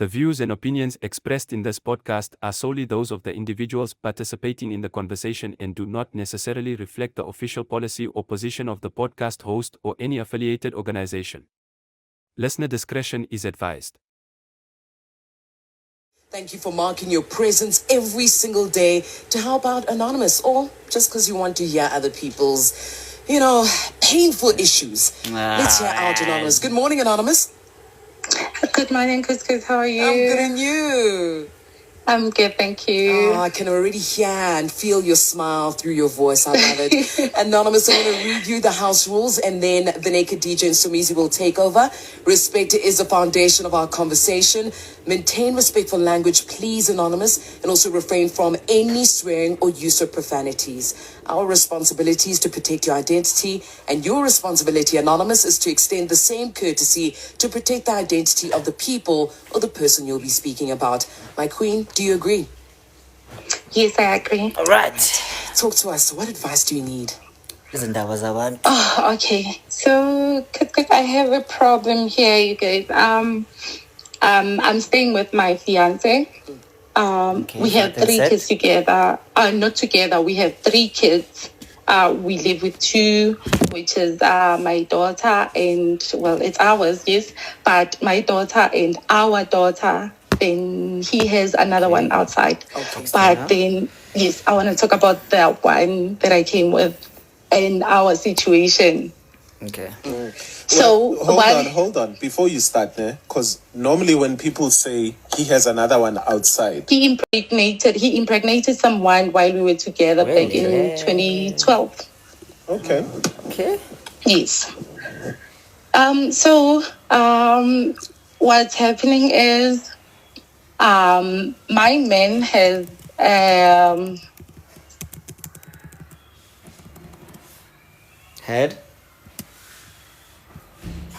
The views and opinions expressed in this podcast are solely those of the individuals participating in the conversation and do not necessarily reflect the official policy or position of the podcast host or any affiliated organization. Listener discretion is advised. Thank you for marking your presence every single day to help out Anonymous, or just because you want to hear other people's, painful issues. Let's hear out Anonymous. Good morning, Anonymous. Good morning, Couscous. How are you? I'm good, and you? I'm good, thank you. Oh, I can already hear and feel your smile through your voice. I love it. Anonymous, I'm going to read you the house rules, and then the Naked DJ and Sumizi will take over. Respect is the foundation of our conversation. Maintain respectful language, please, Anonymous, and also refrain from any swearing or use of profanities. Our responsibility is to protect your identity, and your responsibility, Anonymous, is to extend the same courtesy to protect the identity of the people or the person you'll be speaking about. My queen, do you agree? Yes, I agree. All right. Talk to us. What advice do you need? Isn't that what I want? Oh, okay. So, Couscous, I have a problem here, you guys. I'm staying with my fiance. We have 3 kids together. Not together. We have 3 kids. We live with 2, which is my daughter and, well, it's ours, yes. But my daughter and our daughter. Then he has another one outside. Okay, but then, yes, I want to talk about the one that I came with and our situation. Okay. So hold on. Before you start there, because normally when people say he has another one outside, he impregnated someone while we were together back in 2012. Okay. Yes. So what's happening is my man has Head?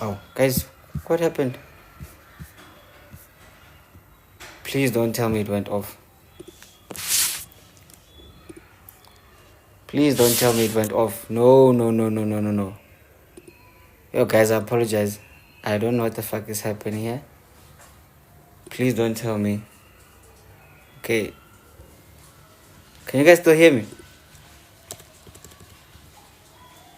Oh, guys, what happened? Please don't tell me it went off. Please don't tell me it went off. No. Yo, guys, I apologize. I don't know what the fuck is happening here. Please don't tell me. Okay. Can you guys still hear me?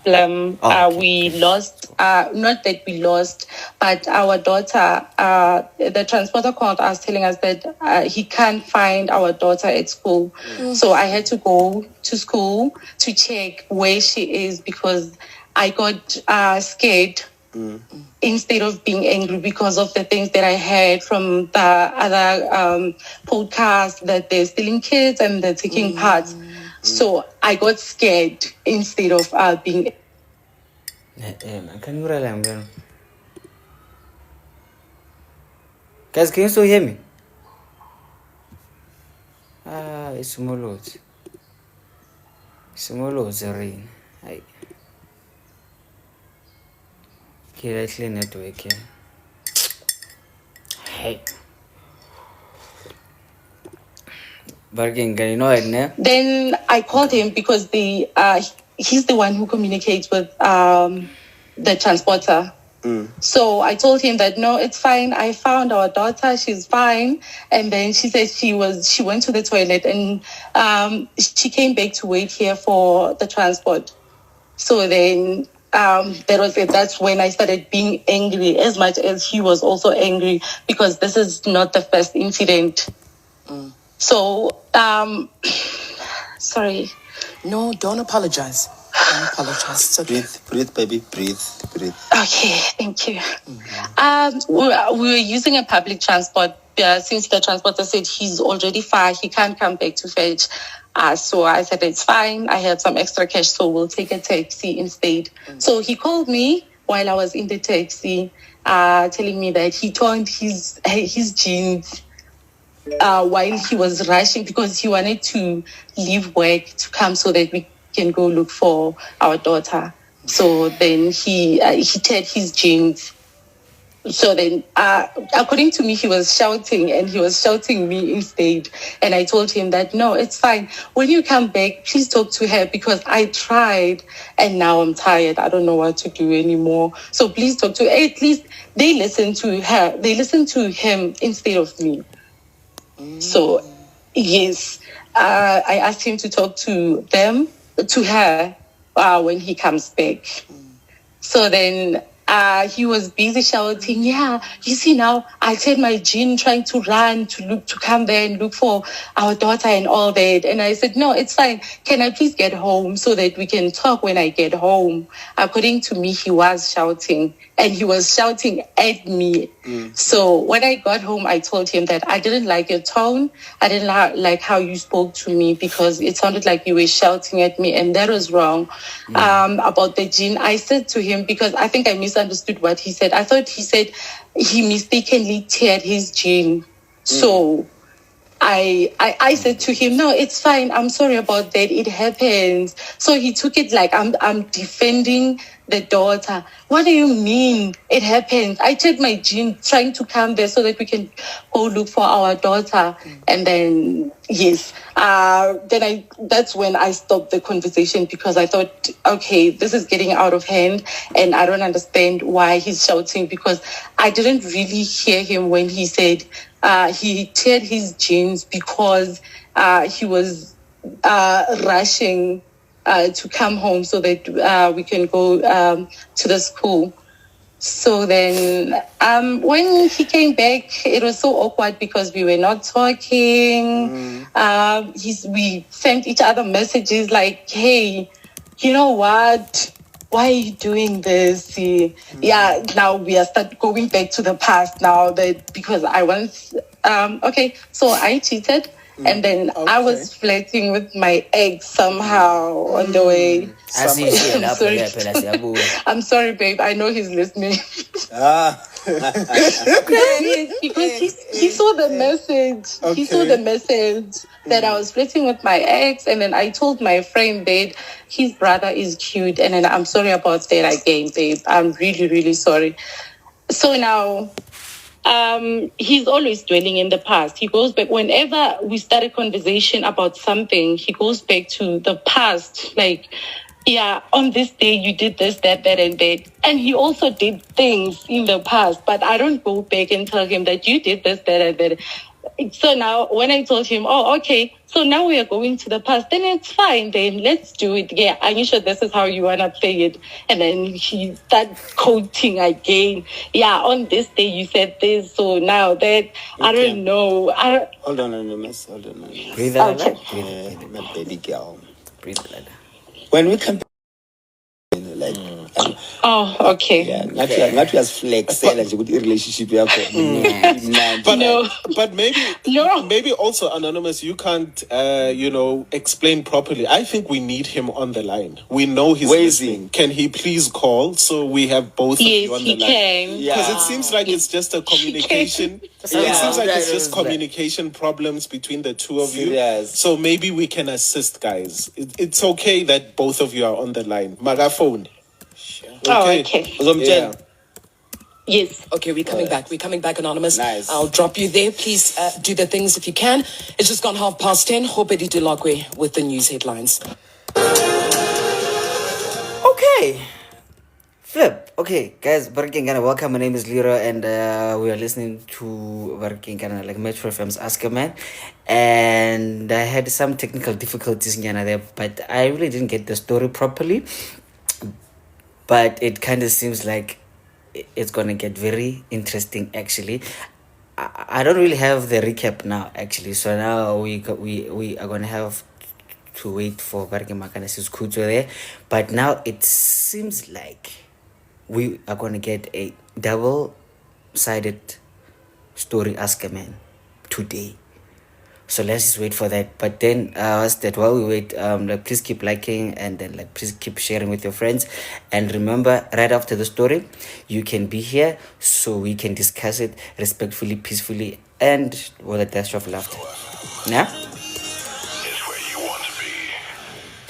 We lost, not that we lost, but our daughter, the transporter called us telling us that he can't find our daughter at school. So I had to go to school to check where she is because I got scared instead of being angry because of the things that I heard from the other podcasts that they're stealing kids and they're taking parts. So I got scared instead of being. Can you rely? Guys, can you still hear me? It's Moloz. It's Moloz rain. Okay, let's clean network here. Hey. Then I called him because he's the one who communicates with the transporter. So I told him that no, it's fine. I found our daughter; she's fine. And then she said she went to the toilet and she came back to wait here for the transport. So then that was it. That's when I started being angry, as much as he was also angry because this is not the first incident. So, sorry. No, don't apologize. Don't apologize. It's okay. breathe, baby, breathe. Okay, thank you. We were using a public transport since the transporter said he's already far. He can't come back to fetch. So I said, it's fine. I have some extra cash, so we'll take a taxi instead. So he called me while I was in the taxi, telling me that he torn his jeans while he was rushing because he wanted to leave work to come so that we can go look for our daughter. So then he teared his jeans. So then, according to me, he was shouting and he was shouting me instead. And I told him that, no, it's fine. When you come back, please talk to her because I tried and now I'm tired. I don't know what to do anymore. So please talk to her. At least they listen to her. They listen to him instead of me. So, yes, I asked him to talk to her when he comes back. So then he was busy shouting, yeah, you see now, I tell my gene trying to run to come there and look for our daughter and all that. And I said, no, it's fine. Can I please get home so that we can talk when I get home? According to me, he was shouting and he was shouting at me. So when I got home, I told him that I didn't like your tone. I didn't like how you spoke to me because it sounded like you were shouting at me and that was wrong. About the gene, I said to him, because I think I misunderstood what he said. I thought he said he mistakenly teared his gene. So I said to him, no, it's fine. I'm sorry about that. It happens. So he took it like I'm defending the daughter. What do you mean? It happens. I checked my gene trying to come there so that we can go look for our daughter. And then, yes, that's when I stopped the conversation because I thought, okay, this is getting out of hand and I don't understand why he's shouting because I didn't really hear him when he said he teared his jeans because he was rushing to come home so that we can go to the school. So then when he came back, it was so awkward because we were not talking. We sent each other messages like, hey, you know what? Why are you doing this? Yeah, now we are going back to the past now that because I once, so I cheated. And then I was flirting with my ex somehow on the way. I'm sorry, babe. I know he's listening. Because he saw the message. Okay. He saw the message that I was flirting with my ex. And then I told my friend that his brother is cute. And then I'm sorry about that again, babe. I'm really, really sorry. So now... he's always dwelling in the past. He goes back whenever we start a conversation about something, he goes back to the past. Like, yeah, on this day you did this, that, and that. And he also did things in the past, but I don't go back and tell him that you did this, that, and that. So now when I told him, oh, okay, so now we are going to the past, then it's fine, then let's do it. Yeah, are you sure this is how you want to play it? And then he started quoting again. Yeah, on this day you said this, so now that, okay. I don't know. Hold on, Anonymous. Hold on. Breathe out. Okay. My baby girl. Breathe out. When we come... Like, okay. Yeah, not just flex with relationship. But maybe also Anonymous, you can't explain properly. I think we need him on the line. We know he's listening. Can he please call so we have both of you on the line? Yes, he can. Because it seems like it's just a communication. It seems like it's just communication problems between the two of you. Yes. So maybe we can assist, guys. It's okay that both of you are on the line. Magaphone. Okay. Yeah. Yes. Okay, we're coming back. We're coming back, Anonymous. Nice. I'll drop you there. Please do the things if you can. It's just gone 10:30. Hopedi Dulagwe with the news headlines. Okay. Flip. Okay, guys, Barkingana, welcome. My name is Leroy, and we are listening to Barkingana, like Metro FM's Ask a Man. And I had some technical difficulties there, but I really didn't get the story properly. But it kind of seems like it's going to get very interesting, actually. I don't really have the recap now, actually. So now we are going to have to wait for Barke Makanasi's Kuto there. But now it seems like we are going to get a double-sided story Ask a Man today. So let's just wait for that. But then while we wait, please keep liking and then please keep sharing with your friends. And remember, right after the story, you can be here so we can discuss it respectfully, peacefully, and with a dash of laughter. Yeah?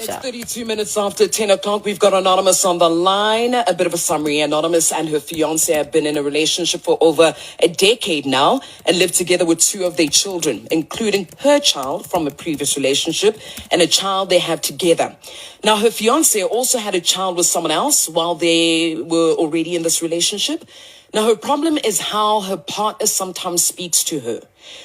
It's 32 minutes after 10 o'clock. We've got Anonymous on the line. A bit of a summary. Anonymous and her fiancé have been in a relationship for over a decade now and live together with two of their children, including her child from a previous relationship and a child they have together. Now, her fiancé also had a child with someone else while they were already in this relationship. Now, her problem is how her partner sometimes speaks to her.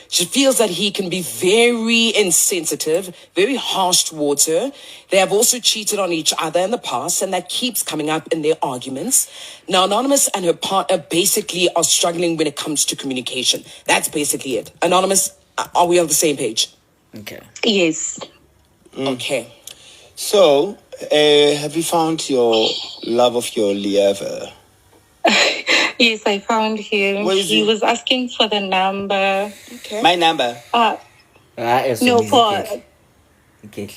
She feels that he can be very insensitive, very harsh towards her. They have also cheated on each other in the past, and that keeps coming up in their arguments. Now, Anonymous and her partner basically are struggling when it comes to communication. That's basically it. Anonymous, are we on the same page? Okay. Yes. Okay. So, have you found your love of your liver? Yes, I found him. Where is he he? was asking for the number. Okay. My number No, for Okay.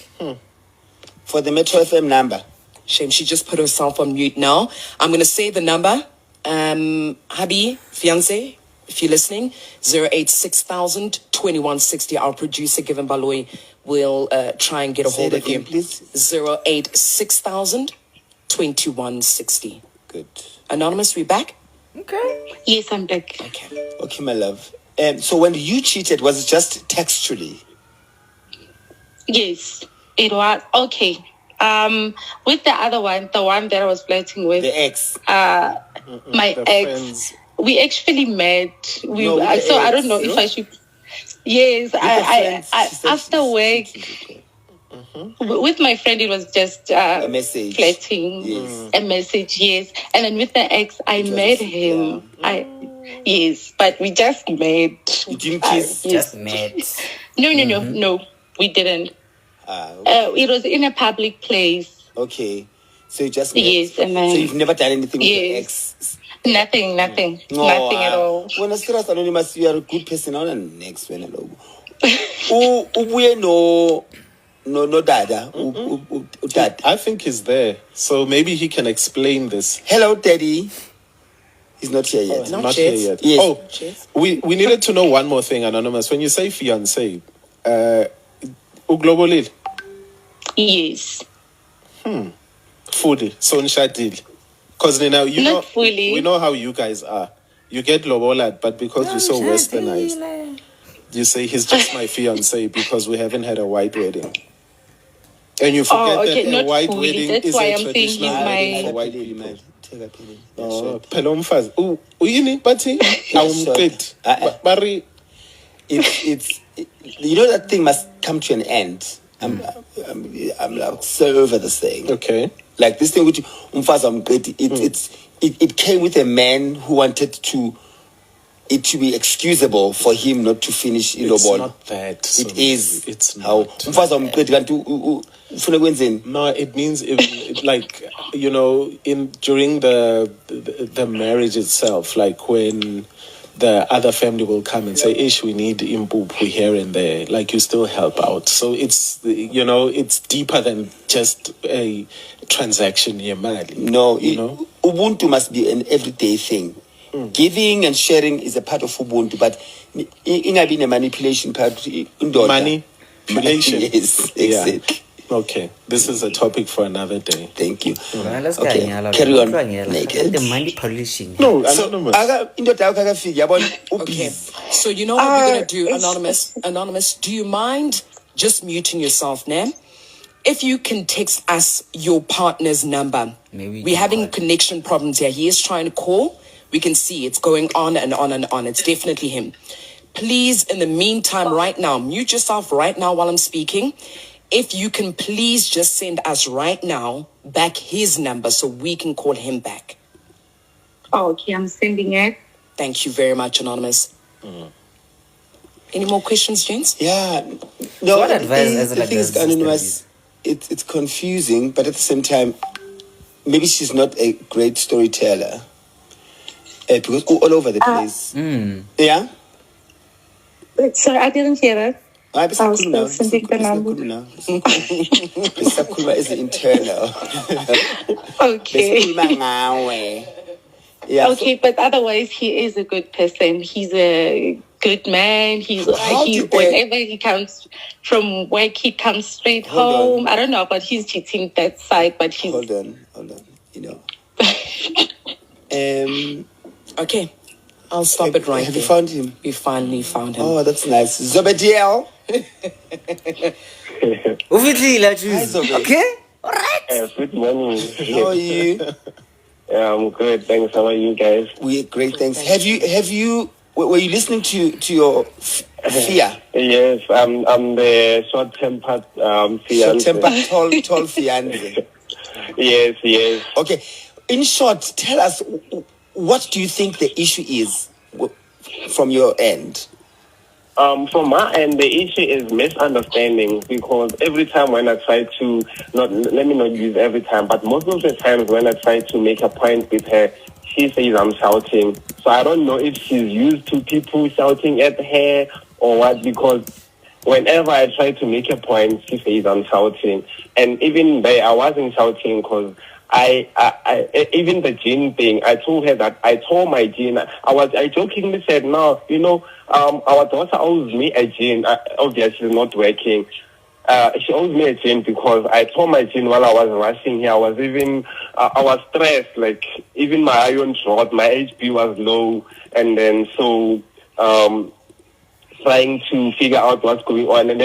for the Metro FM number. Shame, she just put herself on mute now. I'm going to say the number. Habi, fiancé, if you're listening, 086,000 2160. Our producer, Given Baloy, will try and get a Say hold it of you. again, please. 086,000 2160. Good. Anonymous, we back? Okay. yes, I'm back. Okay. Okay, my love. So when you cheated, was it just textually? Yes, it was okay. With the other one, the one that I was flirting with, The ex. my The ex, friends. we actually met. No, with the So I ex, don't know if no? I should. Yes, friends, I she said after she's- work. With my friend, it was just A message. flirting, Yes. a message, yes. And then with the ex, I was met a- him. Yes, but we just met. You didn't kiss? Yes. Just met. No, we didn't. Okay. It was in a public place. Okay. So you just met. Yes, and then So you've never done anything with the Yes. ex? nothing, nothing at all. When I still as Anonymous, you are a good person. On the next one, ubuye no dada. Dad. I think he's there. So maybe he can explain this. Hello, Daddy. He's not here yet. No. Not yet. here yet. Yes. Oh, Cheers. we needed to know one more thing, Anonymous. When you say fiancé, uglobolile, Yes. fully, so nshadile. Because now you Not know, fully. we know how you guys are. You get lobola, but because you're so westernized, you say he's just my fiancé because we haven't had a white wedding. And you forget okay, that not a white fully. wedding That's is why a I'm saying he's traditional wedding my- for white people. Oh, phela umfazi. Uyini bathi awumqedi. Bari It's you know that thing must come to an end. I'm like so over this thing. okay. Like this thing which it came with a man who wanted it to be excusable for him not to finish in It's ball. not that. It so is. It's How not. umfazi wamqedi kanti ufuna kwenzeni? No, it means like during the marriage itself, like when the other family will come and say, "Ish, we need impuphu here and there." Like you still help out. So it's it's deeper than just a transaction here, Mali. No, Ubuntu Ubuntu must be an everyday thing. Giving and sharing is a part of Ubuntu, but ingabi a manipulation part. Manipulation. Yes, Yeah. exactly. Okay, this is a topic for another day. Thank you. Let's Okay, carry on. Naked. The manipulation. No, So, Anonymous. indoda yakho akafika yabona Okay. ubhizi. So you know what we're going to do, it's- Anonymous? Do you mind just muting yourself, Nam? If you can text us your partner's number. Maybe We're having connection problems here. He is trying to call. We can see it's going on and on and on. It's definitely him. Please, in the meantime, right now, mute yourself right now while I'm speaking. If you can please just send us right now back his number so we can call him back. Okay, I'm sending it. Thank you very much, Anonymous. Any more questions, gents? Yeah. No, what advice as the like thing is, the Anonymous, it's confusing, but at the same time, maybe she's not a great storyteller. Because all over the place. Yeah? Sorry, I didn't hear it. I was still sending the number. Besikhuluma is internal. Okay. Besikhuluma ngawe. Yeah. Okay, but otherwise he is a good person. He's a good man. He's you- whenever he comes from work, he comes straight Hold home. on. I don't know about his cheating that side, but he's Hold on. You know. Okay. I'll stop it right Have there. you found him? We finally found him. Oh, that's nice. Zobediel. Hi, Zobe. Okay? Alright. Good morning. How are you? Yeah, I'm good. Thanks. How are you guys? We're great, thanks. Have you? Were you listening to your fear? Yes, I'm the short-tempered fiance. Short-tempered, tall fiance. Yes. Okay. In short, tell us, what do you think the issue is from your end? From my end, the issue is misunderstanding, because every time when I try to, let me not use every time, but most of the times when I try to make a point with her, she says I'm shouting. So I don't know if she's used to people shouting at her or what, because whenever I try to make a point, she says I'm shouting. And even there, I wasn't shouting, because I even the gene thing, I told her that I told my gene, I jokingly said, no, our daughter owes me a gene. Obviously not working. She owes me a gene, because I told my gene while I was rushing here, I was stressed, like even my iron dropped, my HP was low, and then so trying to figure out what's going on, and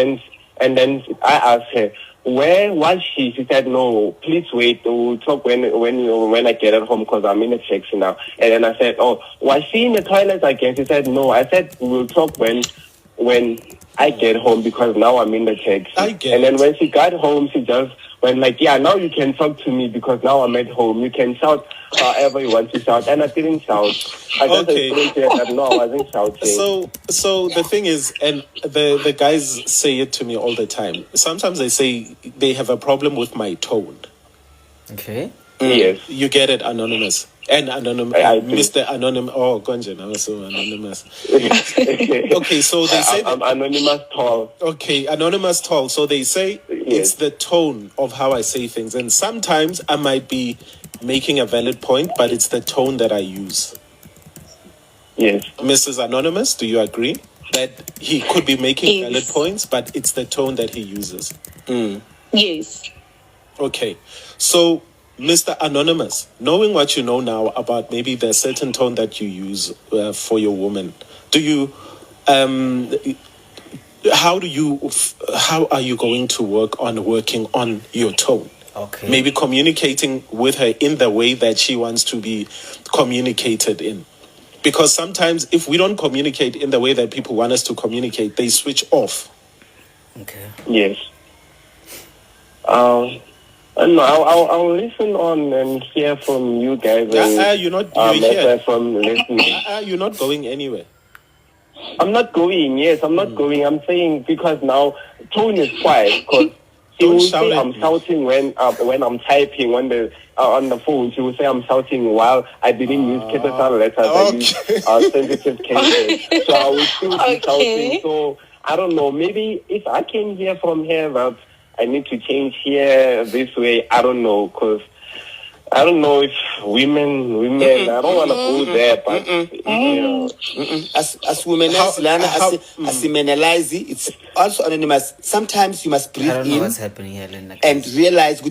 then I asked her, where was she? She said, no, please wait. We'll talk when I get at home, because I'm in a taxi now. And then I said, oh, was she in the toilet again? She said, no. I said, we'll talk when I get home, because now I'm in the taxi. And then when she got home, she just went like, yeah, now you can talk to me, because now I'm at home. You can shout however you want to shout. And I didn't shout. I just explained to her that no, I wasn't shouting. So the thing is, and the guys say it to me all the time. Sometimes they say they have a problem with my tone. Okay. Yes. You get it, Anonymous. And Anonymous, Mr. Anonymous. Oh, Gonjan, I was so anonymous. Okay, so they say I'm Anonymous tall. Okay, Anonymous tall. So they say it's the tone of how I say things, and sometimes I might be making a valid point, but it's the tone that I use. Yes. Mrs. Anonymous, do you agree that he could be making valid points, but it's the tone that he uses? Yes. Okay, so Mr. Anonymous, knowing what you know now about maybe the certain tone that you use for your woman, do you, how are you going to working on your tone? Okay. Maybe communicating with her in the way that she wants to be communicated in. Because sometimes if we don't communicate in the way that people want us to communicate, they switch off. Okay. Yes. No, I'll listen on and hear from you guys. You're here. From listening. You're not going anywhere. I'm not going. Yes, I'm not going. I'm saying because now tone is quiet. Because she will say I'm shouting when I'm typing on the phone. She will say I'm shouting while I didn't use capital letters. I used sensitive cases. So I will still be shouting. So I don't know. Maybe if I can hear from her that I need to change here this way. I don't know, because I don't know if women. I don't want to go there, but you know. As women, as men it's also anonymous. Sometimes you must breathe I don't know in what's happening here, Linda, and realize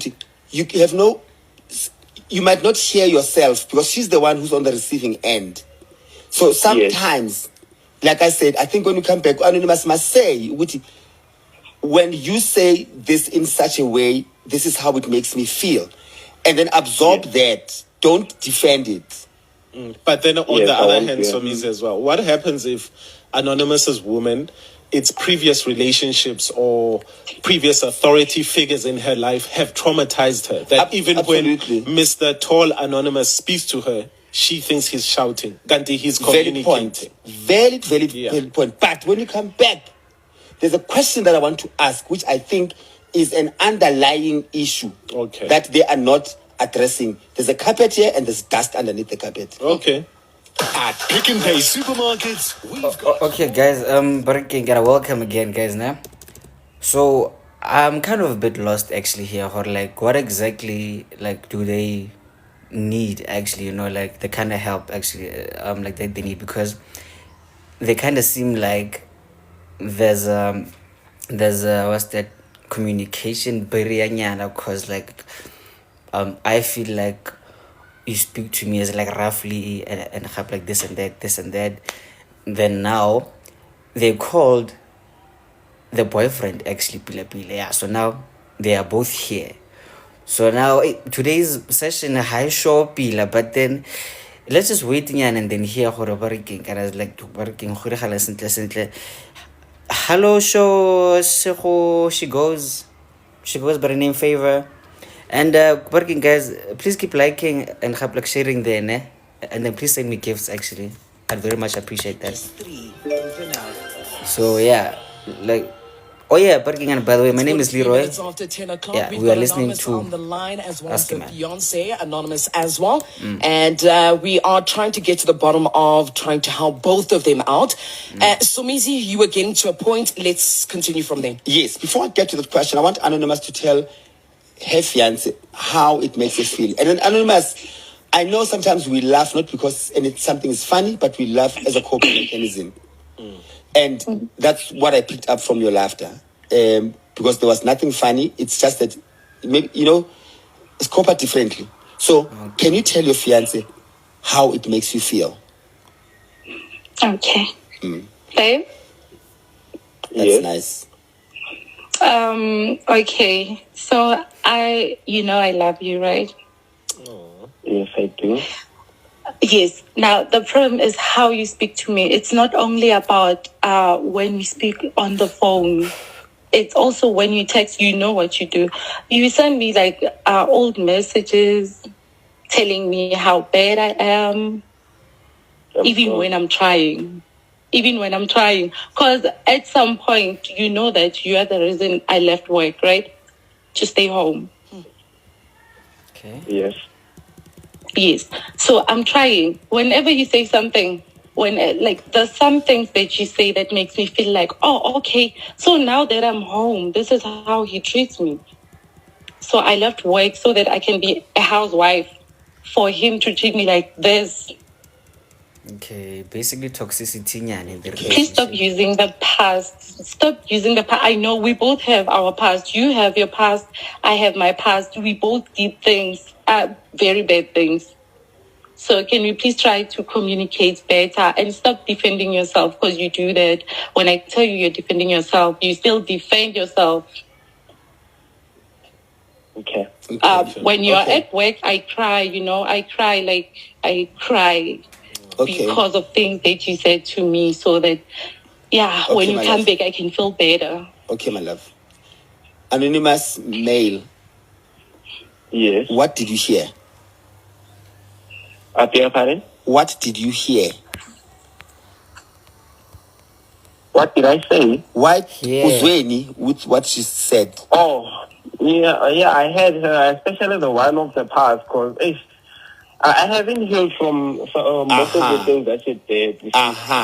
you might not hear yourself, because she's the one who's on the receiving end. So sometimes, like I said, I think when you come back, anonymous must say, when you say this in such a way, this is how it makes me feel. And then absorb that. Don't defend it. But then on the other hand, Somizi as well, what happens if Anonymous's woman, its previous relationships or previous authority figures in her life have traumatized her? That even when Mr. Tall Anonymous speaks to her, she thinks he's shouting. Gandhi, he's communicating. Valid point. But when you come back, there's a question that I want to ask, which I think is an underlying issue that they are not addressing. There's a carpet here and there's dust underneath the carpet. Okay. At Pick and Pay Supermarkets, we've got... Okay, guys, welcome again, guys, now. So, I'm kind of a bit lost, actually, here, or like, what exactly, like, do they need, actually, the kind of help, actually, like, that they need, because they kind of seem like there's what's that, communication barrier nyana, cause like I feel like you speak to me as like roughly and have like this and that. Then now they called the boyfriend actually Pila. Yeah, so now they are both here. So now today's session high show Pila, but then let's just wait and then hear how working, and I was like working hello show she goes by the name Favor. And working guys, please keep liking and help like sharing there, ne? And then please send me gifts actually. I'd very much appreciate that. So yeah, like oh yeah, working, and by the way, my name is Leroy. Yeah, we are listening to on the line as well as the AskAMan. fiance, Anonymous as well. And we are trying to get to the bottom of trying to help both of them out. So Mizi, you were getting to a point. Let's continue from there. Yes, before I get to the question, I want Anonymous to tell her fiance how it makes her feel. And then Anonymous, I know sometimes we laugh not because something is funny, but we laugh as a coping mechanism. And that's what I picked up from your laughter. Because there was nothing funny. It's just that maybe it's cope differently. So can you tell your fiance how it makes you feel? Okay. Babe? That's nice. Okay. So I love you, right? Yes, I do. Yes. Now, the problem is how you speak to me. It's not only about when we speak on the phone. It's also when you text, you know what you do. You send me like old messages telling me how bad I am, even when I'm trying. Because at some point, you know that you are the reason I left work, right? To stay home. Okay. Yes. Yes. So I'm trying. Whenever you say something, there's some things that you say that makes me feel like, oh, okay. So now that I'm home, this is how he treats me. So I left work so that I can be a housewife. For him to treat me like this. Okay, basically toxicity in the relationship. Please stop using the past. I know we both have our past. You have your past. I have my past. We both did things, very bad things. So can we please try to communicate better and stop defending yourself, because you do that. When I tell you you're defending yourself, you still defend yourself. Okay. When you're at work, I cry, because of things that you said to me, so that, when you come back, I can feel better. Okay, my love. Anonymous male. Yes. What did you hear? Pardon? What did you hear? What did I say? Uzweni with what she said. Oh, yeah, I heard her, especially the one of the past, because I haven't heard from most of the things that she did.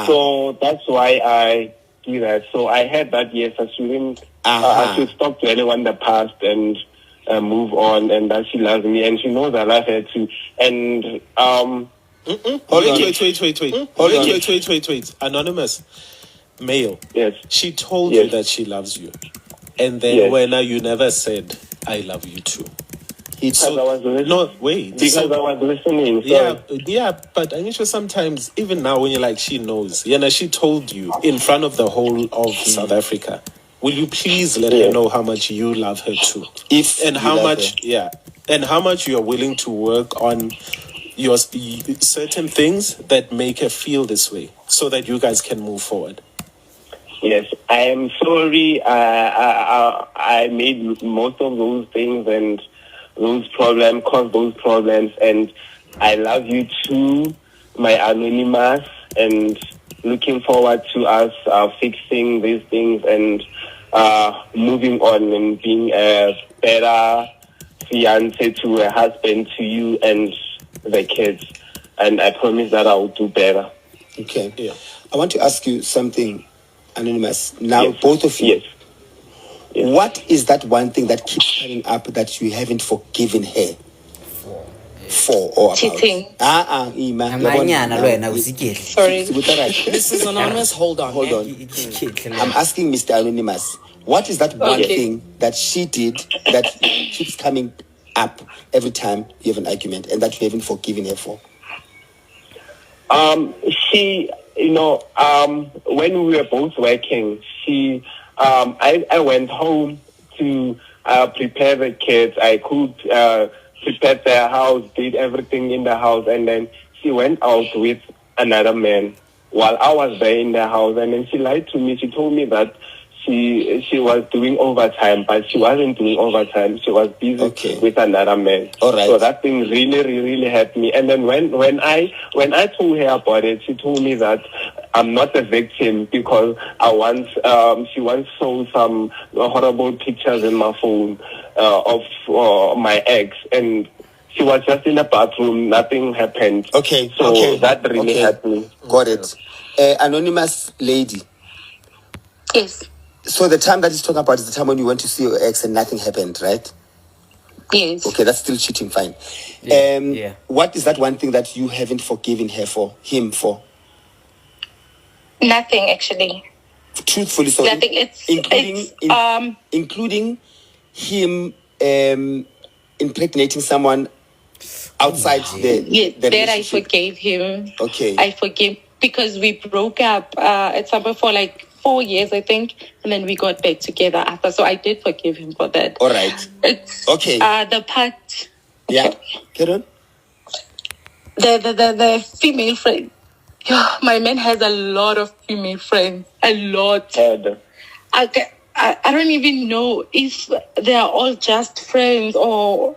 So that's why I do that. So I heard that, yes, I shouldn't, I should stop to anyone the past and move on, and that she loves me, and she knows I love her too. And, Wait. Anonymous male. Yes. She told you that she loves you. And then when you never said, I love you too. Because I was listening. No, wait. Because I was listening. Sorry. Yeah, but I sure sometimes, even now when you're like, she knows. She told you in front of the whole of South Africa. Will you please let her know how much you love her too? And how much you are willing to work on your certain things that make her feel this way, so that you guys can move forward. Yes, I am sorry. I made most of those things and caused those problems, and I love you too, my Anonymous, and looking forward to us fixing these things and moving on and being a better fiance to a husband to you and the kids. And I promise that I will do better. Okay. Yeah. I want to ask you something, Anonymous. Now, both of you. Yes. What is that one thing that keeps coming up that you haven't forgiven her for or about? Cheating. Ima. Sorry. Mrs. Anonymous, hold on. I'm asking Mr. Anonymous, what is that one thing that she did that keeps coming up every time you have an argument and that you haven't forgiven her for? She, when we were both working, I went home to prepare the kids. I cooked, prepared their house, did everything in the house, and then she went out with another man while I was there in the house, and then she lied to me. She told me that she was doing overtime, but she wasn't doing overtime. She was busy with another man. All right. So that thing really, really hurt me. And then when I told her about it, she told me that I'm not a victim because she once saw some horrible pictures in my phone of my ex, and she was just in the bathroom. Nothing happened. So that really hurt me. Got it. Anonymous lady. Yes. So the time that he's talking about is the time when you went to see your ex and nothing happened, right? Yes. Okay, that's still cheating, fine. What is that one thing that you haven't forgiven him for? Nothing, actually. Truthfully, so nothing. Including him impregnating someone outside the that I forgave him. Okay. I forgave because we broke up at Summer for like 4 years, I think, and then we got back together after. So I did forgive him for that. All right. It's, okay. The part. Yeah. Get on. The female friend. My man has a lot of female friends. A lot. I don't even know if they are all just friends or...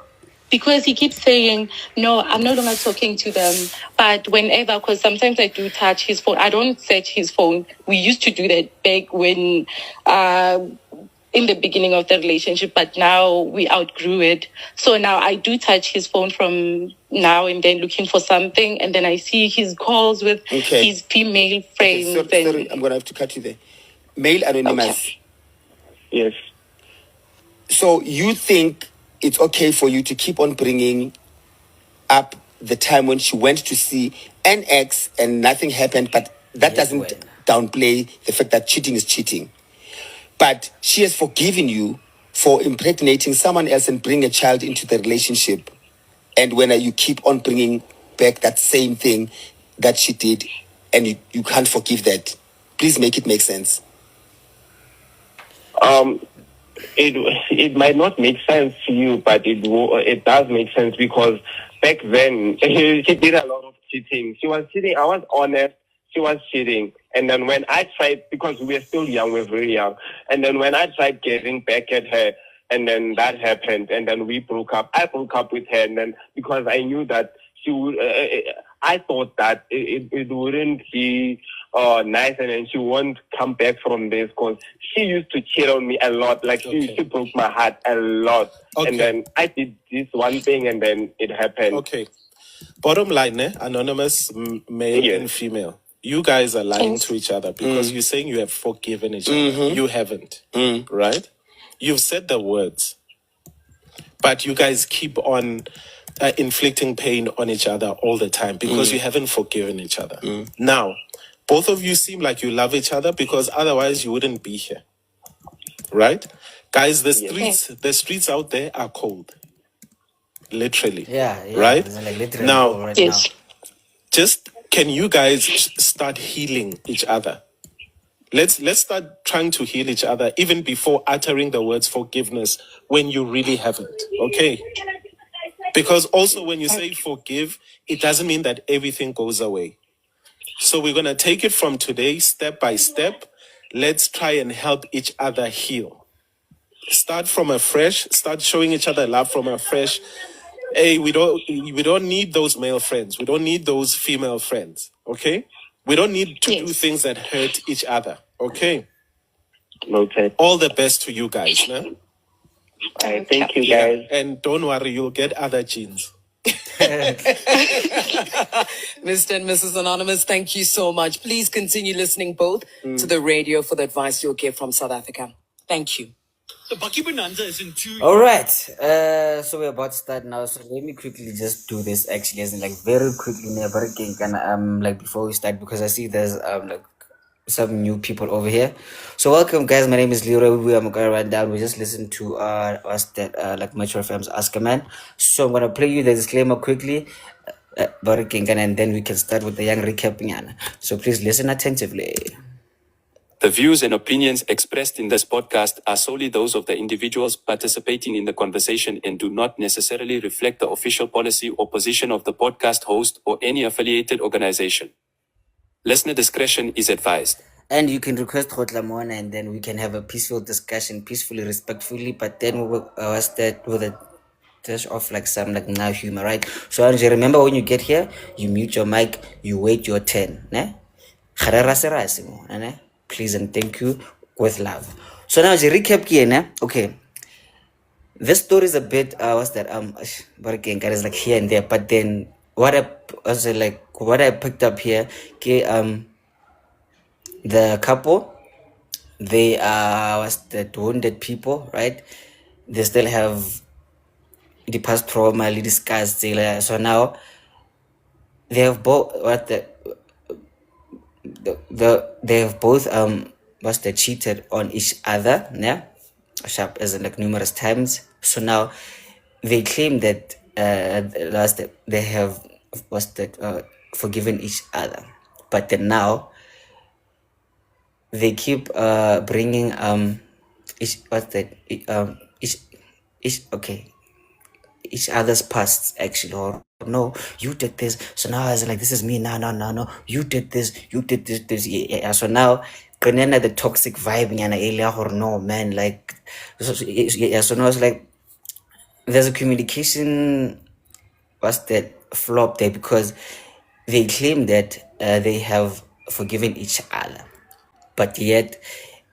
Because he keeps saying, no, I'm no longer talking to them. But whenever, because sometimes I do touch his phone. I don't search his phone. We used to do that back when, in the beginning of the relationship, but now we outgrew it. So now I do touch his phone from now and then looking for something. And then I see his calls with his female friends. Sorry, I'm going to have to cut you there. Male Anonymous. Okay. Yes. So you think it's okay for you to keep on bringing up the time when she went to see an ex and nothing happened, but that doesn't downplay the fact that cheating is cheating. But she has forgiven you for impregnating someone else and bring a child into the relationship. And when you keep on bringing back that same thing that she did and you can't forgive that. Please make it make sense. It might not make sense to you, but it does make sense because back then she did a lot of cheating. She was cheating. I was honest. She was cheating. And then when I tried, because we're still young, we're very young. And then when I tried getting back at her, and then that happened, and then we broke up. I broke up with her, and then because I knew that she would, I thought that it wouldn't be nice, and then she won't come back from this because she used to cheat on me a lot. Like she broke my heart a lot. And then I did this one thing, and then it happened. Okay. Bottom line, anonymous male and female. You guys are lying to each other because you're saying you have forgiven each other. You haven't, right? You've said the words, but you guys keep on inflicting pain on each other all the time because you haven't forgiven each other. Now, both of you seem like you love each other because otherwise you wouldn't be here, right? Guys, the streets out there are cold, literally. Right? Like literally now, right now. Just can you guys start healing each other? Let's start trying to heal each other even before uttering the words forgiveness when you really haven't. Okay? Because also when you say forgive, it doesn't mean that everything goes away. So we're going to take it from today, step by step. Let's try and help each other heal. Start from afresh. Start showing each other love from afresh. Hey, we don't need those male friends. We don't need those female friends. Okay? We don't need to do things that hurt each other. Okay? Okay. All the best to you guys. Nah? Thank you, guys. And don't worry, you'll get other genes. Mr. and Mrs. Anonymous, thank you so much. Please continue listening both to the radio for the advice you'll get from South Africa. Thank you. The Bucky Bonanza is in 2 All right. So we're about to start now. So let me quickly just do this actually, as in like very quickly, never again. Like before we start, because I see there's like some new people over here. So welcome, guys. My name is Leroy. We are gonna run down. We just listened to us that like Metro FM's Ask a Man. So I'm gonna play you the disclaimer quickly. And then we can start with the young recapping. So please listen attentively. The views and opinions expressed in this podcast are solely those of the individuals participating in the conversation and do not necessarily reflect the official policy or position of the podcast host or any affiliated organization. Listener discretion is advised. And you can request Hotlamona and then we can have a peaceful discussion, peacefully, respectfully, but then we will start with a touch of like some like now humor, right? So Angie, remember when you get here, you mute your mic, you wait your turn, ne? Please and thank you with love. So now the recap here, ne? Okay. This story is a bit but again, guys, like here and there, but then what I picked up here, okay, the couple, they are wounded people, right? They still have the past trauma discussed. So now they have both they have both cheated on each other, yeah, sharp as in like numerous times. So now they claim that they have forgiven each other, but then now they keep bringing each other's pasts actually, or no, you did this, so now I was like, this is me, no, you did this, yeah. So now Kanena the toxic vibe or no man, like so now it's like there's a communication flop there, because they claim that they have forgiven each other, but yet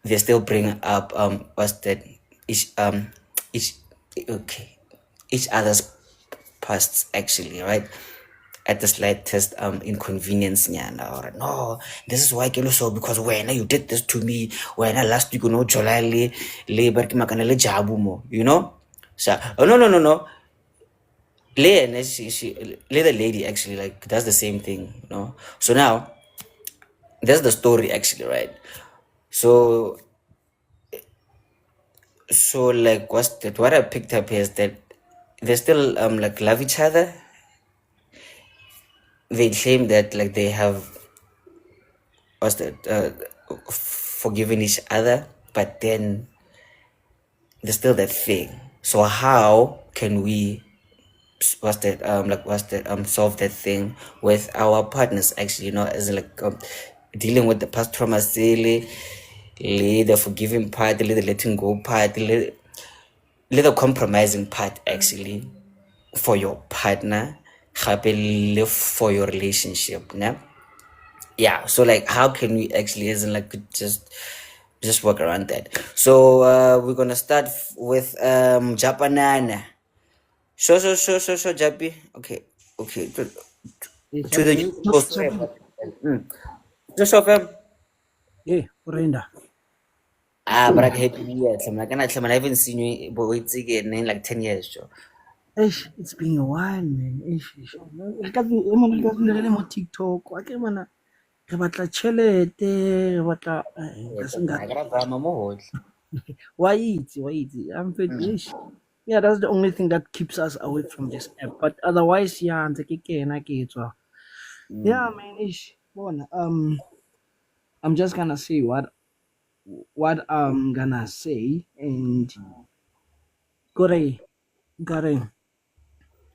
they still bring up each other's pasts actually, right? At the slightest inconvenience, or no, this is why so because when you did this to me, when I last week, July labor jabu, so no. She the lady actually like does the same thing, So now that's the story actually, right? So like what I picked up here is that they still like love each other. They claim that like they have forgiven each other, but then there's still that thing. So how can we solve that thing with our partners actually, as like dealing with the past trauma, the forgiving part, the letting go part, the compromising part actually for your partner, for your relationship, yeah. So like how can we actually just work around that? So we're gonna start with Japanana. Sure, Japi. Okay. To the new post. Just of him. Hey, Brenda. But I hate you. I haven't seen you but again in like 10 years, Joe. It's been a while, man. Mo TikTok. Wa ke mana re batla tšhelete, re batla wa itse. I'm finished. Yeah, that's the only thing that keeps us away from this app. But otherwise, yeah, yeah, man. I'm just gonna say what I'm gonna say, and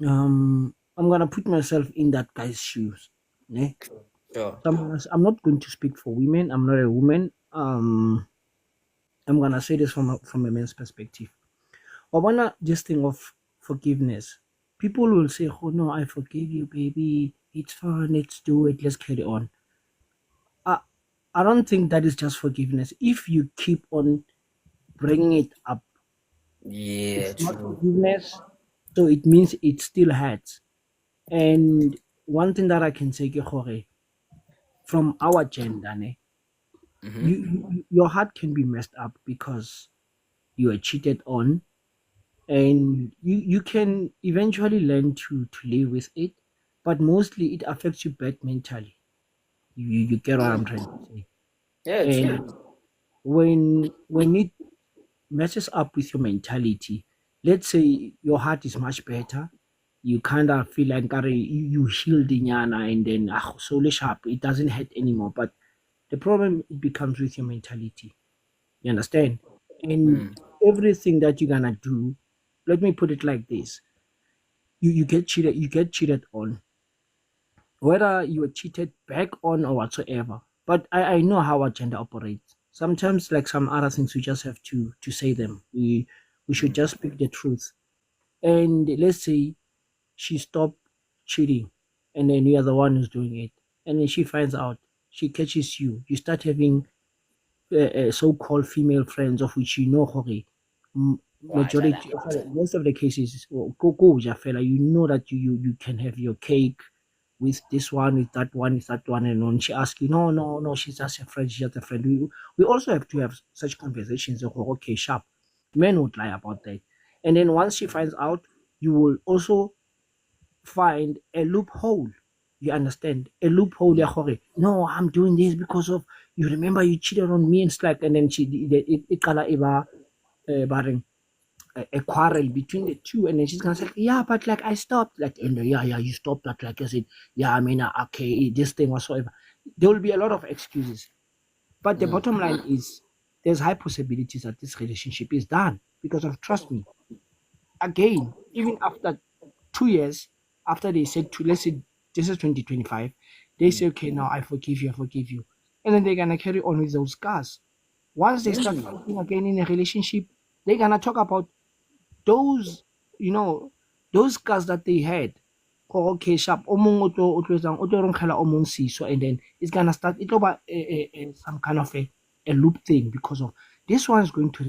I'm gonna put myself in that guy's shoes. Ne? Sure. I'm not going to speak for women. I'm not a woman. I'm gonna say this from a man's perspective. I wanna this thing of forgiveness. People will say, "Oh no, I forgive you, baby. It's fine. Let's do it. Let's carry on." I don't think that is just forgiveness. If you keep on bringing it up, yeah, it's not forgiveness. So it means it still hurts. And one thing that I can say, from our gender, your heart can be messed up because you were cheated on, and you can eventually learn to live with it, but mostly it affects you bad mentally. You get what I'm trying to say. Yeah, And true. when it messes up with your mentality, let's say your heart is much better, you kind of feel like you healed inyana, and then so sharp, it doesn't hurt anymore. But the problem, it becomes with your mentality. You understand? And everything that you're gonna do, let me put it like this: you get cheated on, whether you were cheated back on or whatsoever. But I know how our gender operates. Sometimes, like some other things, we just have to say them. We should just speak the truth. And let's say she stopped cheating, and then you are the one who's doing it, and then she finds out, she catches you. You start having so-called female friends, of which you know, Jorge, majority, sorry, most of the cases, go fella, you know that you can have your cake with this one, with that one, with that one, and when she asks you, no, no, no, she's just a friend, she's just a friend. We also have to have such conversations. Okay, sharp. Men would lie about that, and then once she finds out, you will also find a loophole. You understand? A loophole. Yeah, no, I'm doing this because of, you remember you cheated on me and slack, and then it kala iba barring a quarrel between the two, and then she's gonna say, yeah, but like I stopped, like, and yeah, you stopped that, like I said, yeah, I mean, okay, this thing whatsoever. There will be a lot of excuses, but the bottom line is, there's high possibilities that this relationship is done because of, trust me. Again, even after 2 years, after they said to, let's say this is 2025, they say, okay, now I forgive you, and then they're gonna carry on with those scars. Once they start fighting again in a relationship, they're gonna talk about those, you know, those scars that they had. Oh, okay, sharp. O mong o tlo etsang, o tlo ronkgela o mong siso, and then it's gonna start. It over some kind of a loop thing, because of this one is going to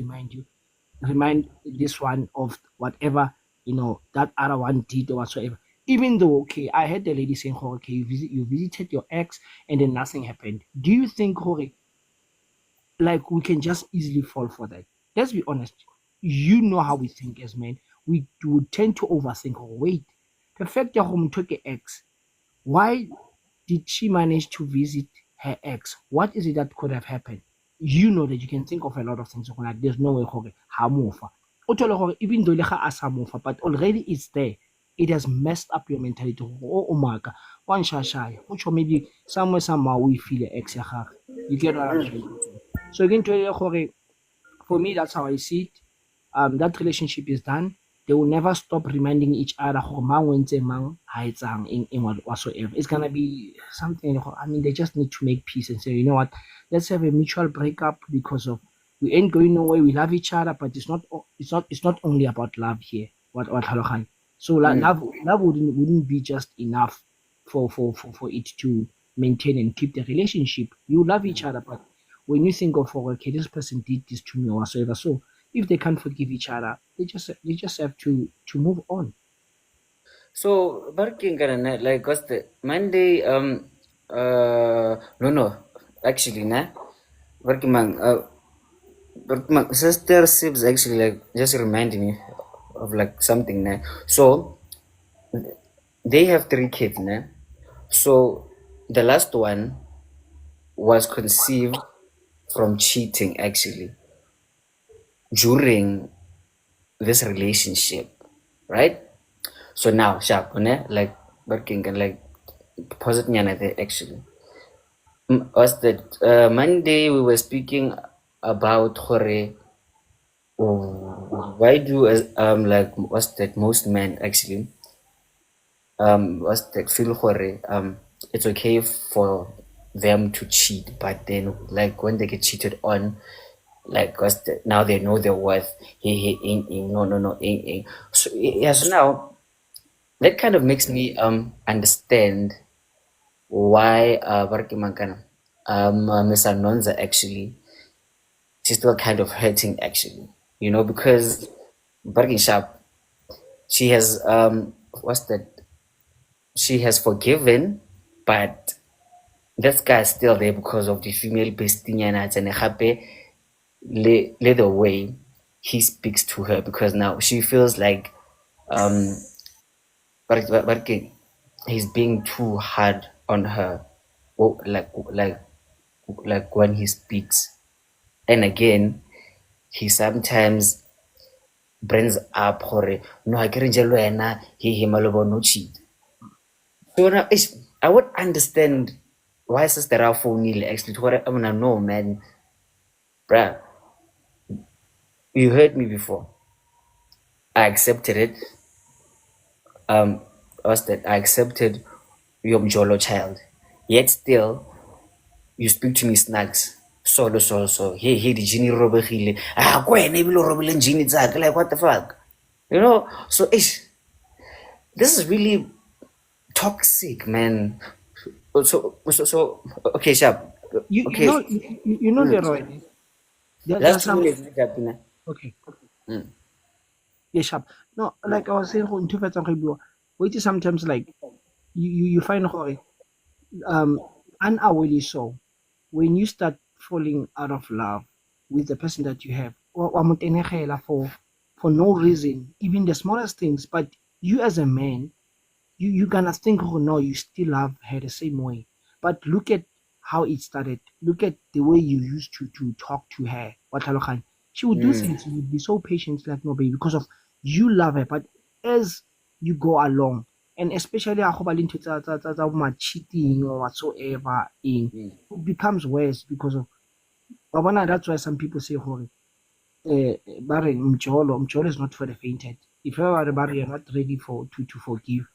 remind this one of whatever, that other one did or whatsoever. Even though, okay, I heard the lady saying, "Oh, okay, you visited your ex and then nothing happened." Do you think, Jorge, like we can just easily fall for that? Let's be honest. You know how we think as men. We would tend to overthink. Oh, wait, the fact that home took an ex, why did she manage to visit her ex? What is it that could have happened? You know that you can think of a lot of things. Like, there's no way, Jorge, ha mofa. Even though leha asa mofa, but already it's there. It has messed up your mentality. Oh my God, one shy. Which maybe somehow we feel the ex. You get what I'm trying to say? So again, Jorge, for me, that's how I see it. That relationship is done. They will never stop reminding each other, whatsoever. It's gonna be something. I mean, they just need to make peace and say, you know what, let's have a mutual breakup, because of, we ain't going nowhere. We love each other, but it's not only about love here. What Halohan. So love wouldn't be just enough for it to maintain and keep the relationship. You love each other, but when you think of, okay, this person did this to me or whatsoever, so if they can't forgive each other, they just have to move on. So, barking karena like what's the Monday no actually na barking mang sister Sibs actually like just reminding me of like something na. So they have 3 kids na. So the last one was conceived from cheating actually during this relationship, right? So now, sharp, like working and like positive actually. Was that Monday we were speaking about Hore. Why do like what's that most men actually what's that feel Hore it's okay for them to cheat, but then like when they get cheated on, like what's that, now they know their worth. No. So yeah, so now that kind of makes me understand why Barkimankana Miss Anonza actually, she's still kind of hurting actually, because Barkin Sharp, she has what's that, she has forgiven, but that guy is still there because of the female besting and happy the way he speaks to her, because now she feels like but he's being too hard on her, or like when he speaks. And again, he sometimes brings up hore no I can't tell he malobo no cheat. So now I would understand why sister are phone actually to what I'm gonna know, man. Bruh, you heard me before. I accepted it. What's that? I accepted your Mjolo child. Yet still, you speak to me snacks. So. Hey, the genie robegile. Ah, go ahead, maybe robin genie zag. Like, what the fuck? You know? So, this is really toxic, man. So, okay, Sharp. Okay. You know, Leroy. Last There's 2 some. minutes, Pina. Okay. Yeah, sharp. No, like I was saying, wait till sometimes like you find unaware so when you start falling out of love with the person that you have, or for no reason, even the smallest things, but you as a man, you gonna think, oh no, you still love her the same way. But look at how it started. Look at the way you used to talk to her. She would do things, you would be so patient, like no baby, because of you love her. But as you go along, and especially into cheating or whatsoever, it becomes worse because of that's why some people say, Mjolo is not for the fainted. If ever you're not ready to forgive,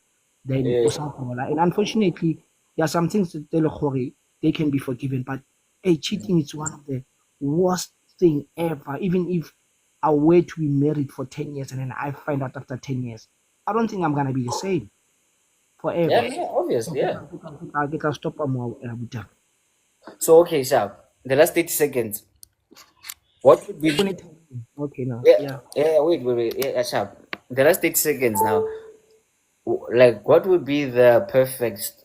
then and unfortunately, there are some things that they can be forgiven, but cheating is one of the worst thing ever. Even if I were to be married for 10 years and then I find out after 10 years, I don't think I'm gonna be the same forever. Yeah, obviously, yeah. I'll stop. So, okay, Sharp. The last 30 seconds. What would be okay now? wait. Yeah, Sharp. The last 30 seconds now. Like, what would be the perfect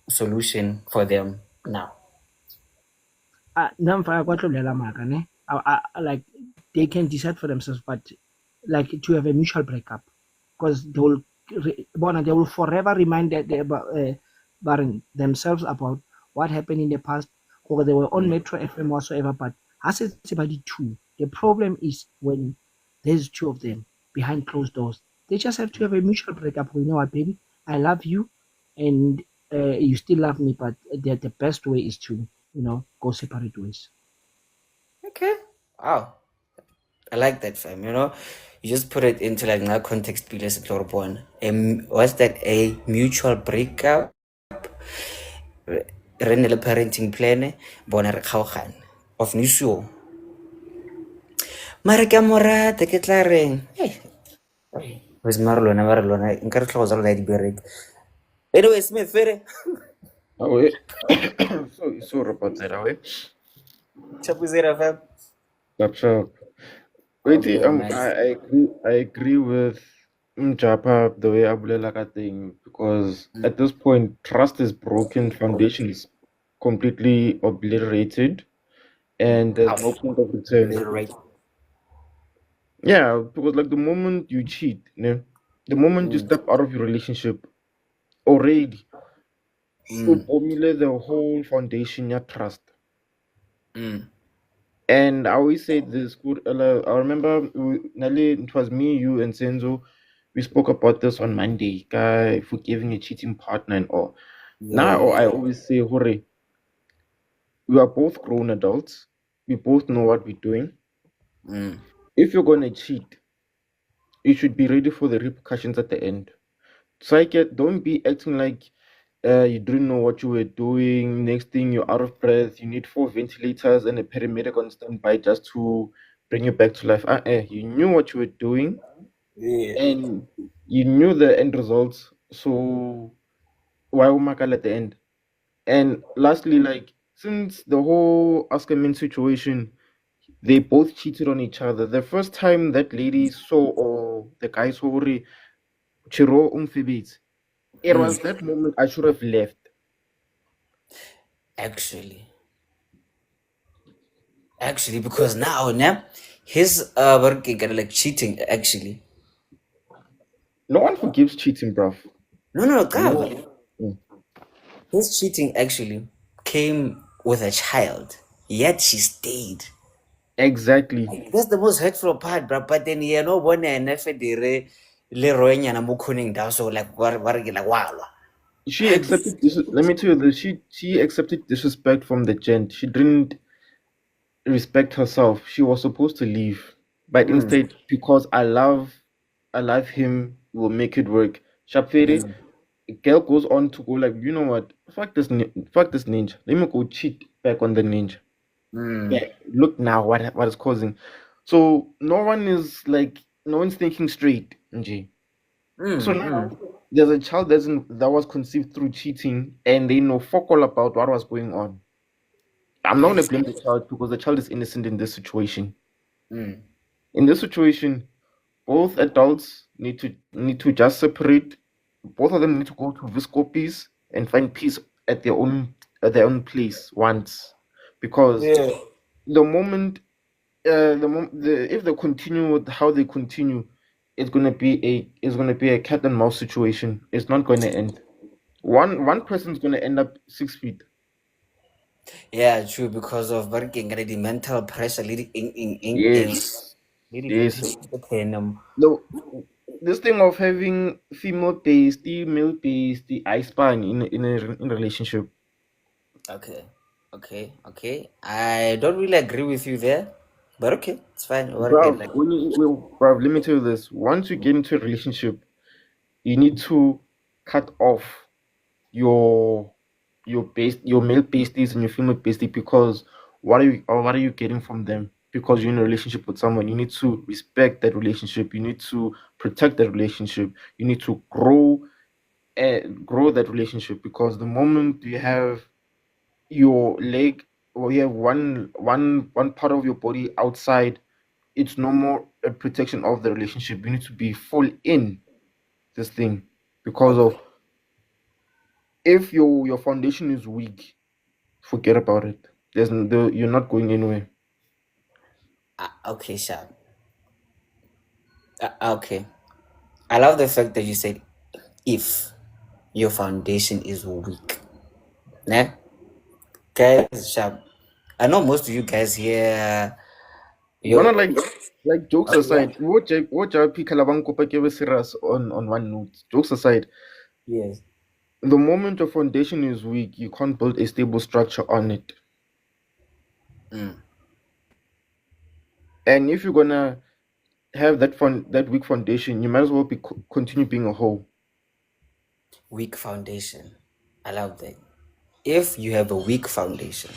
solution for them now? Like they can decide for themselves, but like to have a mutual breakup, because they will forever remind themselves about what happened in the past, or they were on Metro FM whatsoever. But as it's about the two, the problem is when there's two of them behind closed doors. They just have to have a mutual breakup. You know what, baby? I love you, and you still love me, but the best way is to go separate ways. Okay. Wow. I like that, fam. You just put it into like now context. What's that? A mutual breakup. Re ne le parenting plan. Bona re kgaogane. Of nisio. Mara ke a mo rata ke tla reng. Wes Marlona. Nka re tlhogo tsa lona di bereke. Anyway, Smith, fere. Away. So about that away. Chapuzera, fam. Sharp. Wait, I agree with Mjapa the way Abulela thing, because at this point trust is broken, foundation is completely obliterated, and there's no point of return. Yeah, because like the moment you cheat, the moment you step out of your relationship, already you formulate the whole foundation of trust. And I always say this. I remember, Nali, it was me, you, and Senzo. We spoke about this on Monday. Guy forgiving a cheating partner and all. Now I always say, hooray! We are both grown adults. We both know what we're doing. If you're gonna cheat, you should be ready for the repercussions at the end. So don't be acting like you didn't know what you were doing. Next thing, you're out of breath. You need 4 ventilators and a paramedic on standby just to bring you back to life. You knew what you were doing, and you knew the end results. So why umakal at the end? And lastly, like since the whole AskAMan situation, they both cheated on each other. The first time that lady saw or the guy saw Chiro Umfibit, it was that moment I should have left. Actually, Actually, because now, his working kind of like cheating. Actually, No one forgives cheating, bruv. no, No. his cheating actually came with a child, yet she stayed. Exactly. That's the most hurtful part, bro. But then you know when I never did LeeroyHD mo down, so like what like wow. She accepted this. Let me tell you this. She accepted disrespect from the gent. She didn't respect herself. She was supposed to leave, but instead, because I love him, will make it work. Shapfere, girl goes on to go like, you know what? Fuck this ninja. Let me go cheat back on the ninja. Yeah, look now what is causing. So no one's thinking straight, NG. So now there's a child that was conceived through cheating, and they know fuck all about what was going on. I'm not gonna blame the child because the child is innocent in this situation. In this situation, both adults need to just separate. Both of them need to go to viscopies and find peace at their own place once, because the moment if they continue with how they continue, it's gonna be a cat and mouse situation. It's not gonna end. One person's gonna end up 6 feet. Yeah, true, because of working the mental pressure leading in Yes, yes. No, this thing of having female pasty, male pasty, I span in a relationship. Okay. I don't really agree with you there, but okay, it's fine. Bro, bro, let me tell you this. Once you get into a relationship, you need to cut off your your male pasties and your female pasty, because what are you getting from them? Because you're in a relationship with someone, you need to respect that relationship. You need to protect that relationship. You need to grow that relationship, because the moment you have your leg, or you have one part of your body outside, it's no more a protection of the relationship. You need to be full in this thing, because of if your foundation is weak, forget about it. You're not going anywhere. Okay, sure. Okay, I love the fact that you said if your foundation is weak. Nah, guys, sharp. I know most of you guys here. Wanna like jokes aside, what JP Kalabankopa gave us serious on one note. Jokes aside, Yes. the moment your foundation is weak, you can't build a stable structure on it. And if you're gonna have that weak foundation, you might as well continue being a hoe. Weak foundation. I love that. If you have a weak foundation,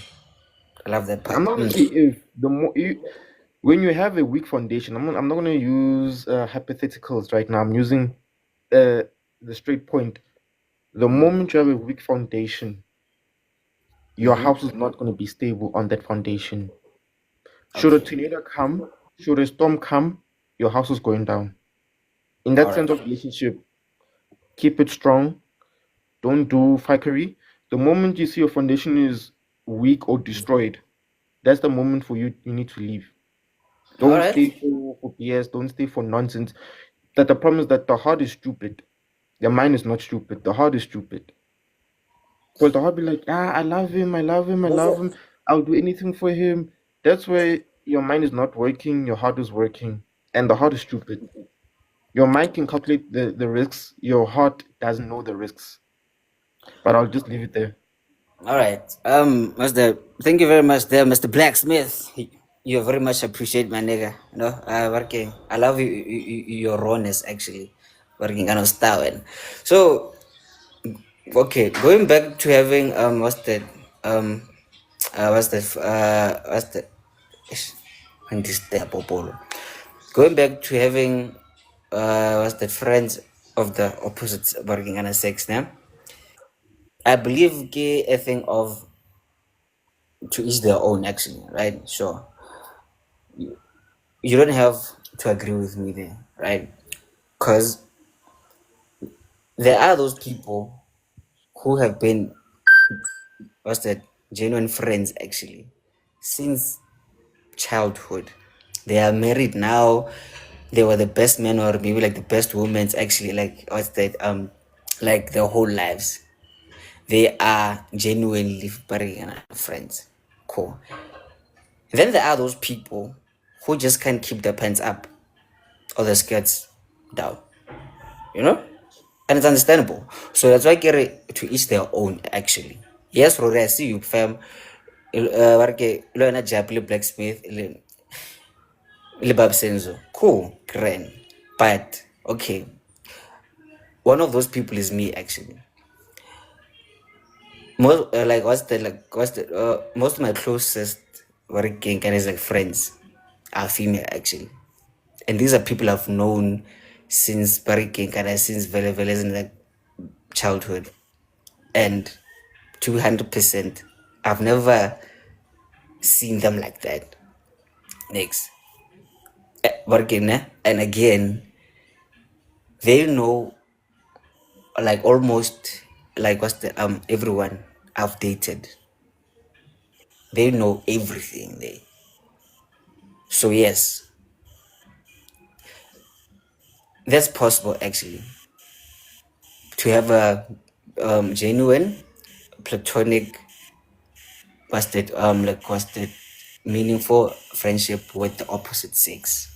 I love that part. I'm not gonna say if the more when you have a weak foundation. I'm not gonna use hypotheticals right now. I'm using the straight point. The moment you have a weak foundation, your house is not gonna be stable on that foundation. Should a tornado come, should a storm come, your house is going down. In that sense of relationship, keep it strong. Don't do fuckery. The moment you see your foundation is weak or destroyed, that's the moment for you. You need to leave. Don't stay for BS. Don't stay for nonsense. That the problem is that the heart is stupid. The mind is not stupid. The heart is stupid. Because the heart be like, I love him. I love him. I love him. I'll do anything for him. That's where your mind is not working. Your heart is working, and the heart is stupid. Your mind can calculate the risks. Your heart doesn't know the risks. But I'll just leave it there. All right. Thank you very much there, Mr. Blacksmith. You very much appreciate my nigga. Working. I love your rawness actually. Working on style. So, okay, going back to having going back to having friends of the opposites working on a sex now. I believe a thing of to each their own actually, right? Sure. You don't have to agree with me there, right? Because there are those people who have been genuine friends actually since childhood. They are married now. They were the best men, or maybe like the best women, actually, like what's that, like their whole lives. They are genuinely friends. Cool. Then there are those people who just can't keep their pants up or their skirts down, you know? And it's understandable. So that's why I get it, to each their own, actually. Yes, Rory, I see you, fam. Learn a Japanese blacksmith, Libab Senzo. Cool, grand. But, okay, one of those people is me, actually. Most, most of my closest working kind of like friends are female, actually. And these are people I've known since since very like childhood. And 200%, I've never seen them like that. Next. Working, and again, they know like almost like everyone I've dated. They know everything there. So yes, that's possible, actually, to have a genuine platonic meaningful friendship with the opposite sex.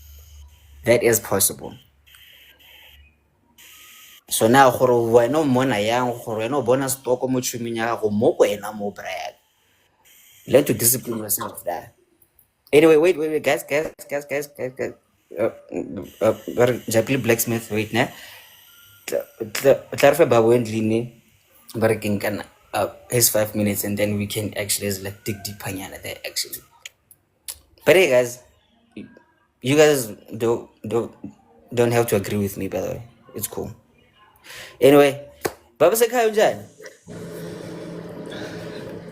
That is possible. So now gore wena o mona yang, gore wena o bona stoko mo tshumeng ya gago mo wena mo brag. Learn to discipline yourself there. Anyway, wait, guys. Jackie Blacksmith, wait, ne? Clarify Babu and Lini, but can his 5 minutes, and then we can actually like dig deeper in there, actually. But hey, guys, you guys don't have to agree with me, by the way. It's cool. Anyway, Baba Sekhaya unjani?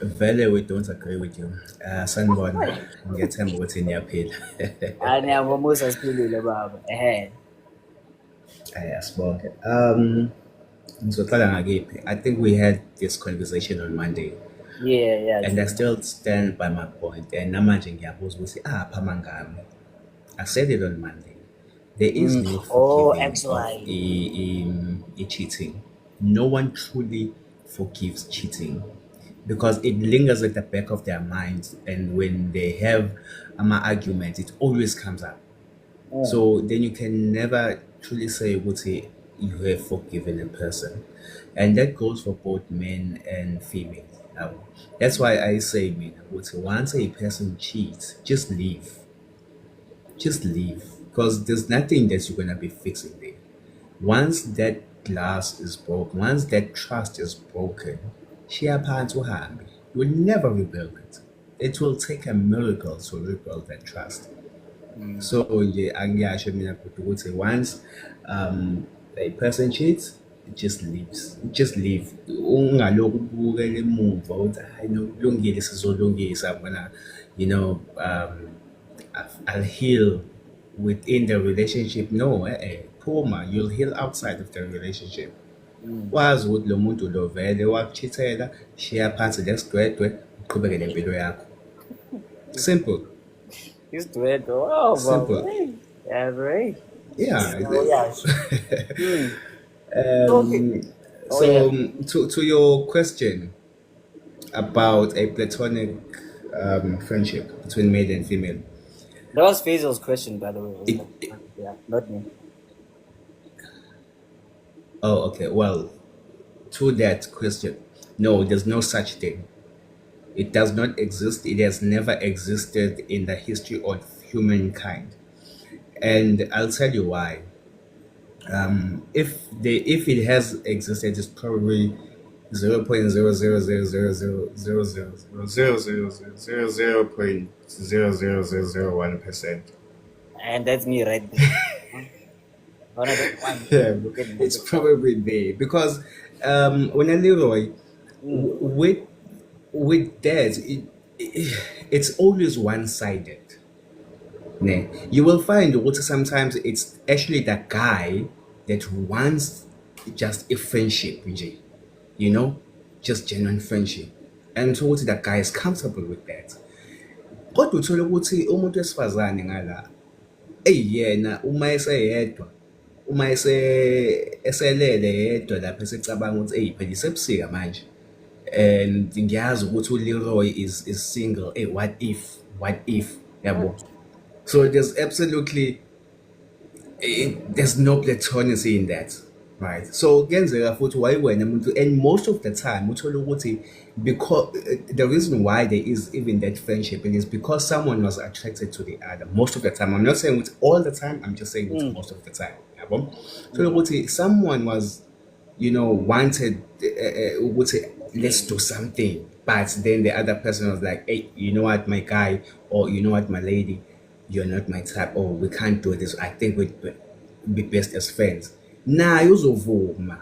Vele, we don't agree with you. Sanibona, ngiyethemba ukuthi niyaphila. Ngiyabonga siphilile baba. Sibonke. Ngizoqala ngakiphi. I think we had this conversation on Monday. Yeah. And I still stand by my point. And namanje ngiyabuza ukuthi apha mangami. I said it on Monday. There is no forgiving of cheating. No one truly forgives cheating because it lingers at the back of their minds, and when they have an argument, it always comes up. So then you can never truly say what you have forgiven a person, and that goes for both men and females. That's why I say, once a person cheats, just leave. Just leave, because there's nothing that you're gonna be fixing there. Once that glass is broken, once that trust is broken, you will never rebuild it. It will take a miracle to rebuild that trust. So once a person cheats, it just leaves. Just leave. I'll heal within the relationship. No, Puma, you'll heal outside of the relationship. Wazi ukuthi lo muntu lo vele wakuchithela, shiya phansi lesidwedwe, uqhubeke nempilo yakho. Simple. Simple. Yeah, right. Yeah. To your question about a platonic friendship between male and female. That was Faisal's question, by the way. Yeah, not me. Oh, okay. Well, to that question, no, there's no such thing. It does not exist. It has never existed in the history of humankind. And I'll tell you why. If it has existed, it's probably 0.00000000000000001%. And that's me right there. Yeah, it's probably there because when a Leroy with that, it's always one-sided. You will find also sometimes it's actually the guy that wants just a friendship, just genuine friendship, and so the guy is comfortable with that. kodwa uthola ukuthi umuntu wesifazane ngala eyiyena uma eselele yedwa lapha esecabanga ukuthi phela isebusika manje and ngiyazi ukuthi uLeroy is single. What if yabo? So there's absolutely there's no platonicity in that, right? So kuyenzeka futhi wayiwena umuntu, and most of the time uthola ukuthi because the reason why there is even that friendship is because someone was attracted to the other. Most of the time, I'm not saying it all the time, I'm just saying it most of the time, yabo? So ukuthi someone was, wanted let's do something, but then the other person was like, hey, you know what, my guy, or you know what, my lady, you're not my type, or we can't do this, I think we'd be best as friends. Naye uzovuma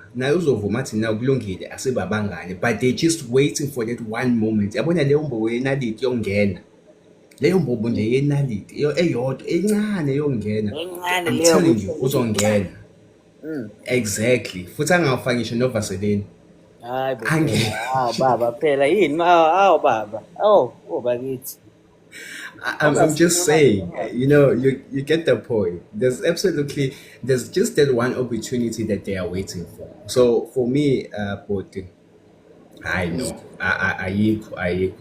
athi na kulungile asibabangane, but they just waiting for that one moment. Yabona leyo mbobo yenaliti yongena, leyo mbobo nje yenaliti eyodwa encane yongena, I'm telling you uzongena. Exactly, futhi angawufaki ngisho novaseline. Baba phela yini baba bakithi. I'm just saying, you get the point. There's just that one opportunity that they are waiting for. So for me, I know, I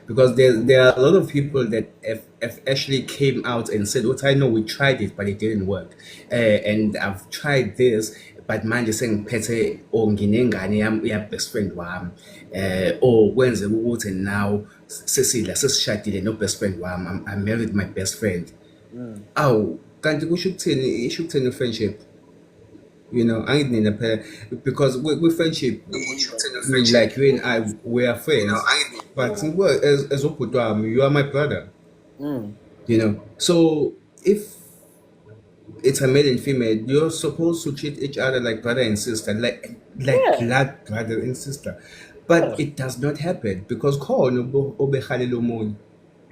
because there are a lot of people that have actually came out and said, "What I know, we tried it, but it didn't work, and I've tried this." But manje sengiphethe nginengane yami ya best friend wami kwenzeka ukuthi now sesishadile no best friend wami, I married my best friend. Awu kanti isho ukutheni friendship? Angidinina phela, because with friendship, like you and I, we are friends, but as ubhuti wami, you are my brother. So if it's a male and female, you're supposed to treat each other like brother and sister, like blood brother and sister. But it does not happen because khona obehalela omunye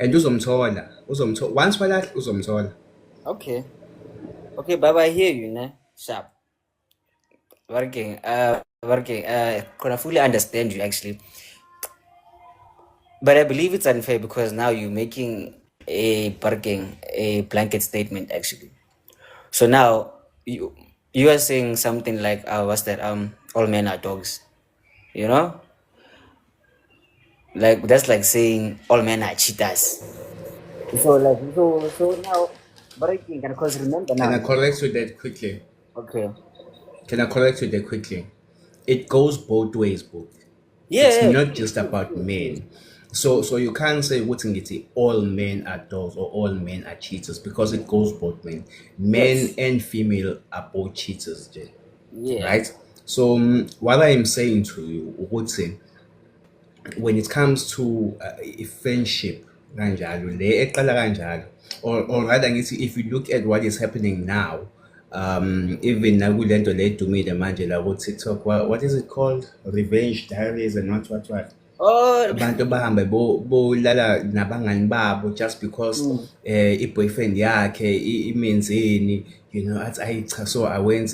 and uzomthola once walahla uzomthola. Okay, Baba, I hear you, ne? Sharp. Working. I fully understand you actually, but I believe it's unfair because now you're making a blanket statement actually. So now you are saying something like, what's that? All men are dogs, like that's like saying all men are cheaters. So now, breaking, because remember now. Can I correct you that quickly? Okay. Can I correct you that quickly? It goes both ways, bro. Yeah. It's not just about men. So you can't say all men are dogs or all men are cheaters because it goes both men. Men and female are both cheaters, Jay. Yeah. Right? So what I am saying to you, when it comes to friendship, or rather, if you look at what is happening now, even nakulento le dumile manje la ku TikTok, what is it called? Revenge Diaries and what? Abantu bahambe bolala nabangani babo just because i-boyfriend yakhe imenzeni, athi ayicha, so I went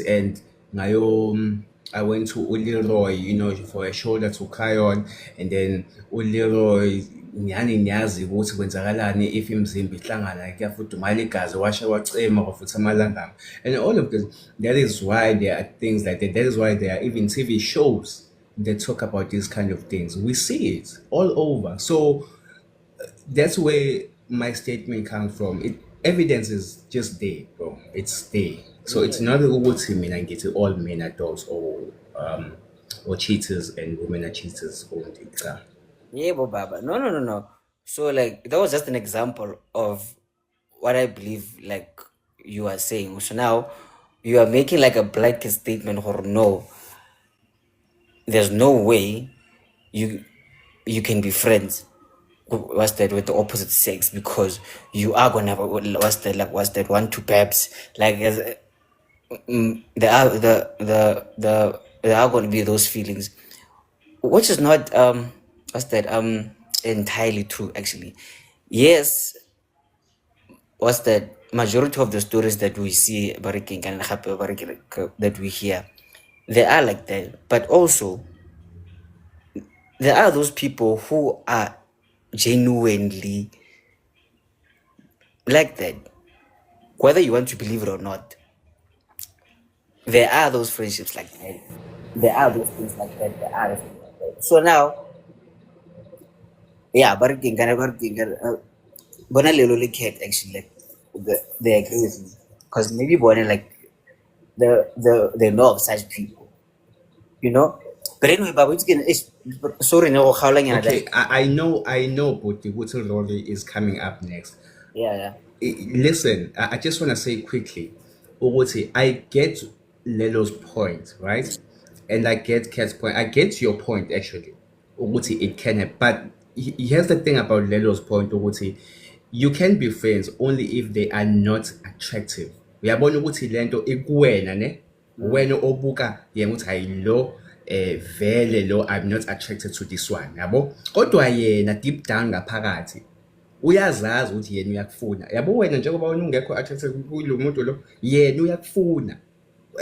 to LeeroyHD, for a shoulder to cry on, and then LeeroyHD ngiyazi ukuthi kwenzakalani if imizimba ihlangana kuyafudumala igazi washa wacema kwafutha amalangama, and all of this. That is why there are things like that. That is why there are even TV shows that talk about these kind of things. We see it all over. So that's where my statement comes from. Evidence is just there, bro. It's there. So it's not ukuthi mina ngithi all men are dogs or cheaters and women are cheaters only. Yeah, but Baba. No. So like that was just an example of what I believe like you are saying. So now you are making like a blanket statement or no. There's no way you can be friends with the opposite sex because you are gonna have one two peps like there are going to be those feelings, which is not entirely true actually. Yes, majority of the stories that we see that we hear, they are like that, but also there are those people who are genuinely like that. Whether you want to believe it or not, there are those friendships like that. There are those things like that. There are things like that. So now, yeah, but Bona Lelo cat actually like they agree with me. Because maybe Bona like they know of such people, you know. But anyway, but it's gonna sorry no how long Okay, I know, but the Wutzel Lorry is coming up next. yeah. Listen, I just want to say quickly, Owote, I get Lelo's point, right? And I get Kat's point. I get your point, actually. Owote, it can happen. But here's the thing about Lelo's point, Owote. You can be friends only if they are not attractive. Uyabona ukuthi lento ikuwena ne wena obuka yena uthi hayi lo vele lo I'm not attracted to this one yabo kodwa yena deep down ngaphakathi uyazazi ukuthi yena uyakufuna yabo wena njengoba wena ungekho attracted kulo muntu lo yena uyakufuna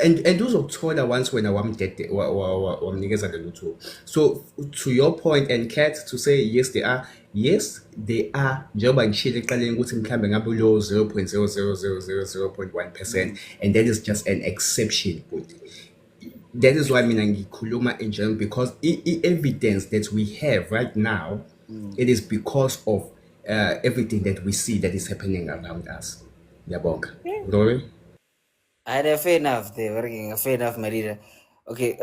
and uzokuthola once wena wamdede wamnikeza lelo thuba. So to your point and Kat to say yes they are njengoba ngishilo eqaleni ukuthi mhlambe ngabe lo 0.00000.1% and that is just an exception but that is why mina ngikhuluma in general because evidence that we have right now it is because of everything that we see that is happening around us. Yabonga. Rory? Fair enough. They're working. Fair enough, Marita. Okay.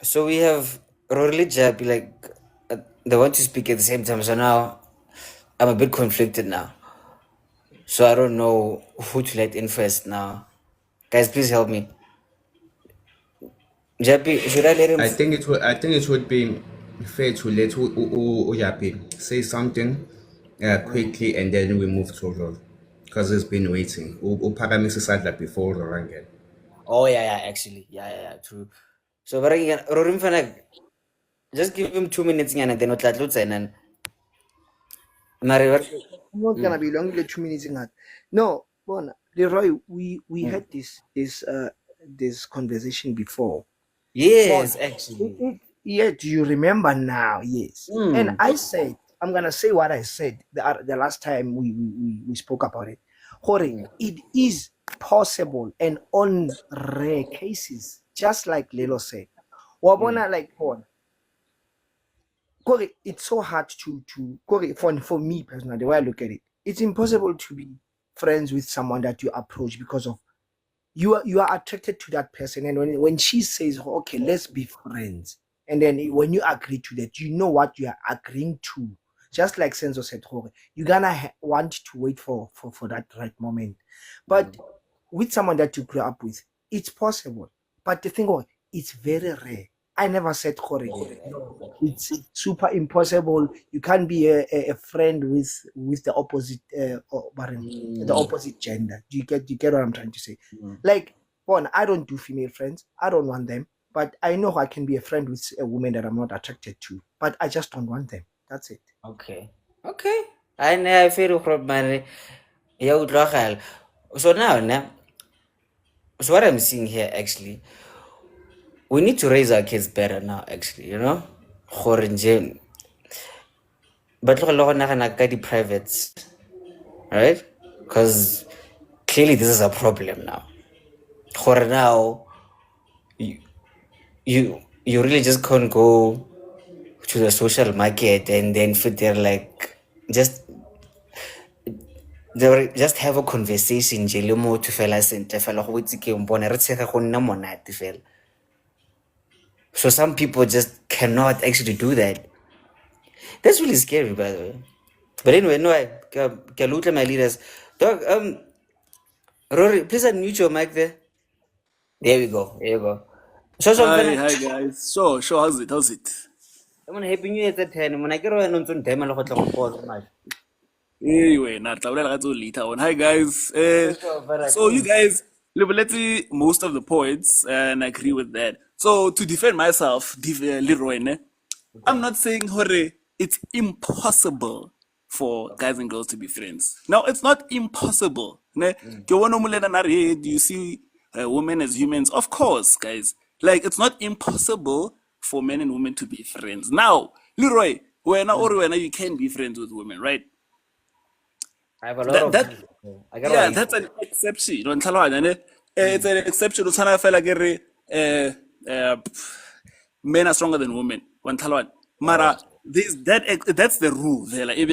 So we have Rory Jabi like they want to speak at the same time. So now I'm a bit conflicted now. So I don't know who to let in first now. Guys, please help me. Jabi, should I let him? I think it would be fair to let Uyapi say something quickly and then we move to Rory because he's been waiting. Upagamis is like before Rory again. Oh yeah, actually. Yeah, true. So but again, Rory just give him 2 minutes and then and not gonna be long. 2 minutes. No, Bona, Leroy, we had this conversation before. Yes, actually. Do you remember now? Yes. And I said, I'm gonna say what I said the last time we spoke about it. It is possible and on rare cases, just like Lelo said. Wabona like it's so hard to for me personally, the way I look at it, it's impossible to be friends with someone that you approach because of you are attracted to that person, and when she says, okay, let's be friends, and then when you agree to that, you know what you are agreeing to. Just like Senzo said, you're gonna want to wait for that right moment. But with someone that you grew up with, it's possible. But the thing it's very rare. I never said it's super impossible. You can't be a friend with the opposite the opposite gender. Do you get what I'm trying to say? Like, I don't do female friends. I don't want them. But I know I can be a friend with a woman that I'm not attracted to. But I just don't want them. That's it. Okay. I feel man. So now, so what I'm seeing here actually, we need to raise our kids better now, actually, you know? But the privates, right? Because clearly this is a problem now. Now, you really just can't go to the social market and then fit there like just have a conversation to fela sente fela go itse ke mbone re tshega go nna monate fela. So some people just cannot actually do that. That's really scary, by the way. But anyway, no, I can look at my leaders. Dog, Rory, please unmute your mic there. There you go. So, Hi guys. Sure. How's it? I'm happy new year at 10. When I get around on time, I'll go to Anyway, hi guys. So you guys, let's see most of the points, and I agree with that. So to defend myself, Leroy, I'm not saying it's impossible for guys and girls to be friends. Now it's not impossible. Do you see women as humans? Of course, guys. Like it's not impossible for men and women to be friends. Now, Leroy, when you can be friends with women, right? I have a lot of that views. I get what yeah, you that's say. an exception. Wa ntlhaloganya, ne? It's an exception. O tshwana fela ke re, men are stronger than women. Wa ntlhaloganya. Mara that's the rule there. Like,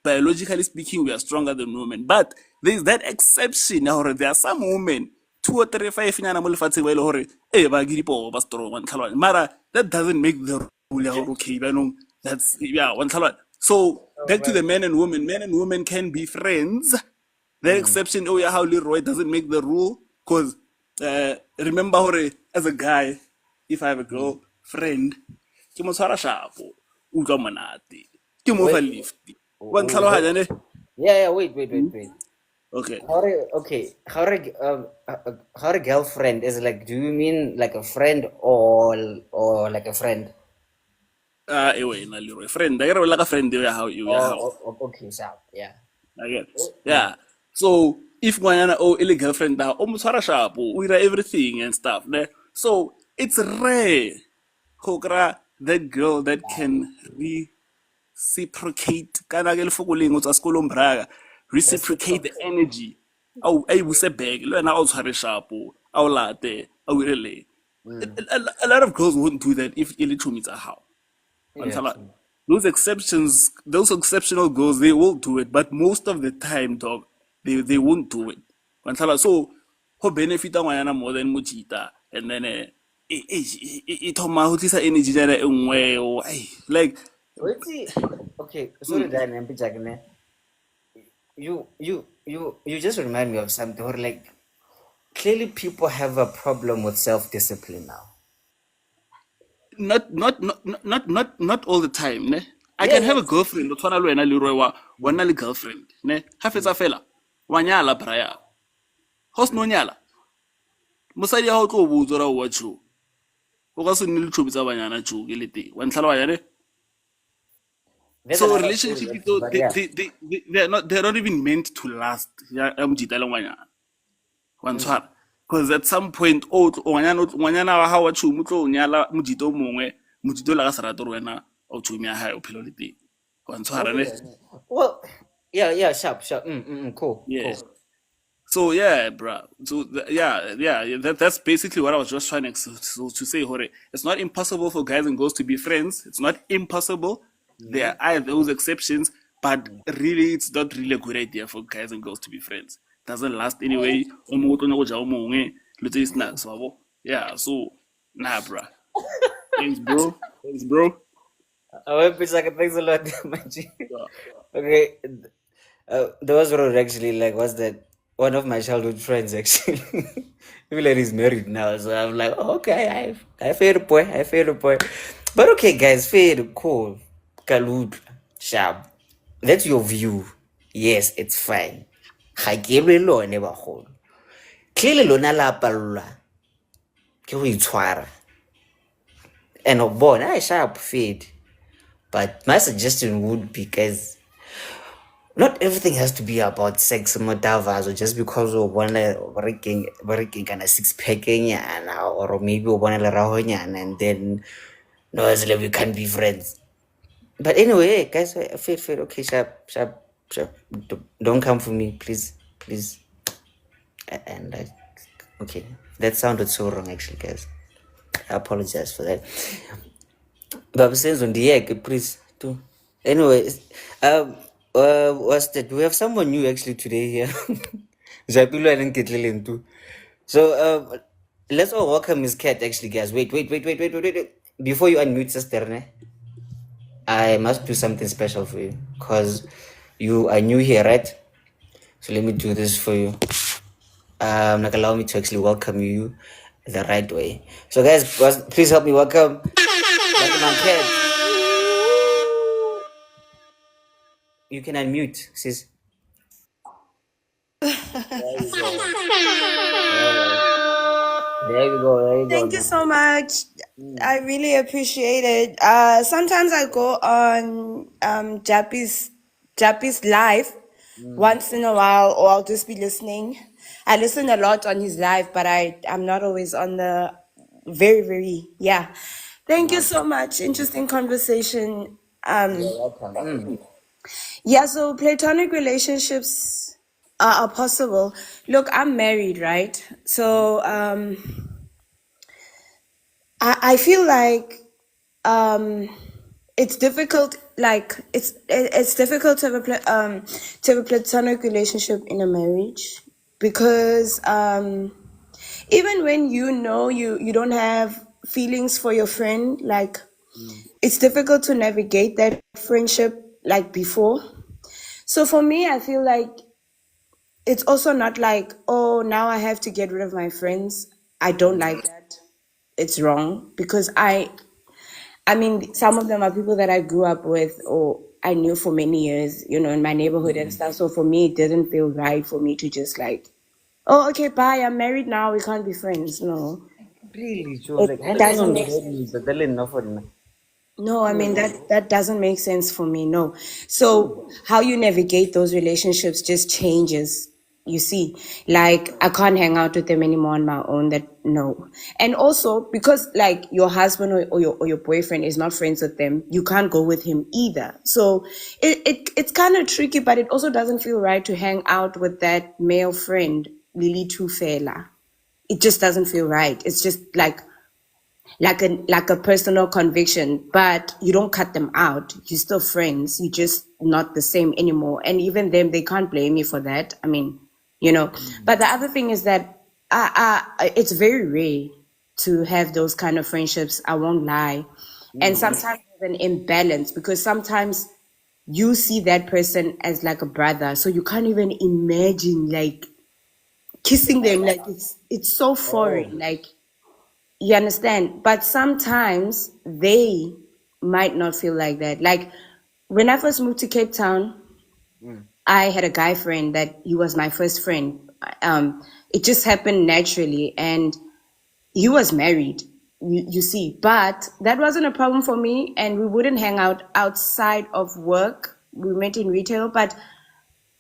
biologically speaking, we are stronger than women. But there's that exception. Now, there are some women 2 or 3 5 nyana mo lefatsheng ba ile hore ba ke dipogo ba strong wa ntlhaloganya. Mara that doesn't make the rule ya hore okay that's wa ntlhaloganya. So back to the men and women. Men and women can be friends. The exception, yeah, how Leroy doesn't make the rule. Because remember, hore, as a guy, if I have a girl friend, ke mo tshwara shapo, utlwa monate, ke mo fa lift. Wa ntlhaloganya, ne? Yeah, wait. Okay. How a girlfriend is like, do you mean like a friend or like a friend? Anyway, na Leroy. Friend, I get like a friend, how. Okay, so, yeah. I get. Yeah. So, if ngwanyana ile girlfriend now, o mo tshwara shapo, o ira everything and stuff, ne? So, it's rare go kry that girl that can reciprocate kana ke lefoko leng o tswa sekolong braga, reciprocate the energy. A e buse back le wena o tshware shapo, a o late, a o irele. A lot of girls wouldn't do that if ile tshumi tsa hao. Those exceptional girls, they will do it, but most of the time, dog, they won't do it. So, ho benefit ngwana more than mojita, and then it thoma ho tlisa energy jana e nngwe like okay, sorry Dan, you just remind me of something where like clearly people have a problem with self-discipline now. Not all the time, ne? I can have a girlfriend, but tshwana le wena Leroy wa nna le girlfriend, ne? Ha fetsa fela wa nyala braya. Ho se no nyala. Mosadi ya ho tlo botsa ra wa tsho. O ka se nne le tshobetsa banyana tsho ke le teng. Wa ntlhaloganya, ne? So relationship they're not even meant to last. Ya mojita le ngwanyana. Wa ntshwara. Because at some point, ngwanyana wa hao wa tshumo tlo nyala mojito o mongwe, mojito la ka se rate gore wena o tshume ya hae o phelo le teng. Wa ntshwara, ne? Well, yeah, sharp. Cool. Yeah. So yeah, bro. So that's basically what I was just trying to say. Hore, it's not impossible for guys and girls to be friends. It's not impossible. There are those exceptions, but really, it's not really a good idea for guys and girls to be friends. Doesn't last anyway. Yeah, so nah, bro. Thanks, bro. Thanks a lot, Manji. Okay, there was one actually like what's that? One of my childhood friends actually. Even like he's married now, so I'm like, oh, okay, I feel the point. But okay, guys, fair, cool, Kalud, sharp. That's your view. Yes, it's fine. Clearly lona la palwa ke go itshwara and o bona I sharp fade. But my suggestion would be, guys, not everything has to be about sex or just because of one working kind of six-pack or maybe one and then no, as we can't be friends. But anyway, guys, fade. Okay, sharp. Don't come for me, please. And okay, that sounded so wrong, actually, guys. I apologize for that. But since on the egg, please do. Anyway, what's that? We have someone new actually today here. Zapilo and Kitlin too. So let's all welcome Miss Cat actually, guys. Wait. Before you unmute sister, I must do something special for you because you are new here, right? So let me do this for you. Like allow me to actually welcome you the right way. So guys, please help me welcome my Cat. You can unmute, sis. There you go. Thank you so much. I really appreciate it. Sometimes I go on Jappy's live once in a while, or I'll just be listening. I listen a lot on his live, but I'm not always on the yeah. Thank you so much. Interesting conversation. You're welcome. Yeah, so platonic relationships are possible. Look, I'm married, right? So I feel like it's difficult. Like it's difficult to have to have a platonic relationship in a marriage because even when you know you don't have feelings for your friend, like it's difficult to navigate that friendship like before. So for me, I feel like it's also not like, oh, now I have to get rid of my friends. I don't like that. It's wrong because I mean, some of them are people that I grew up with or I knew for many years, you know, in my neighborhood and stuff. So for me, it didn't feel right for me to just like, oh, okay, bye. I'm married now. We can't be friends. No, Really, Joe, it like, I don't doesn't know make the news, but they're enough for them. no, I mean that doesn't make sense for me. No. So how you navigate those relationships just changes. You see, like I can't hang out with them anymore on my own. That no, and also because like your husband or your boyfriend is not friends with them, you can't go with him either. So it's kind of tricky, but it also doesn't feel right to hang out with that male friend, Lily Tufela. It just doesn't feel right. It's just like a personal conviction, but you don't cut them out. You're still friends. You're just not the same anymore. And even them, they can't blame you for that. I mean, you know. But the other thing is that it's very rare to have those kind of friendships. I won't lie. And sometimes there's an imbalance because sometimes you see that person as like a brother, so you can't even imagine like kissing them. Like it's so foreign. Like you understand? But sometimes they might not feel like that. Like when I first moved to Cape Town, I had a guy friend that he was my first friend. It just happened naturally, and he was married. You see, but that wasn't a problem for me, and we wouldn't hang out outside of work. We met in retail, but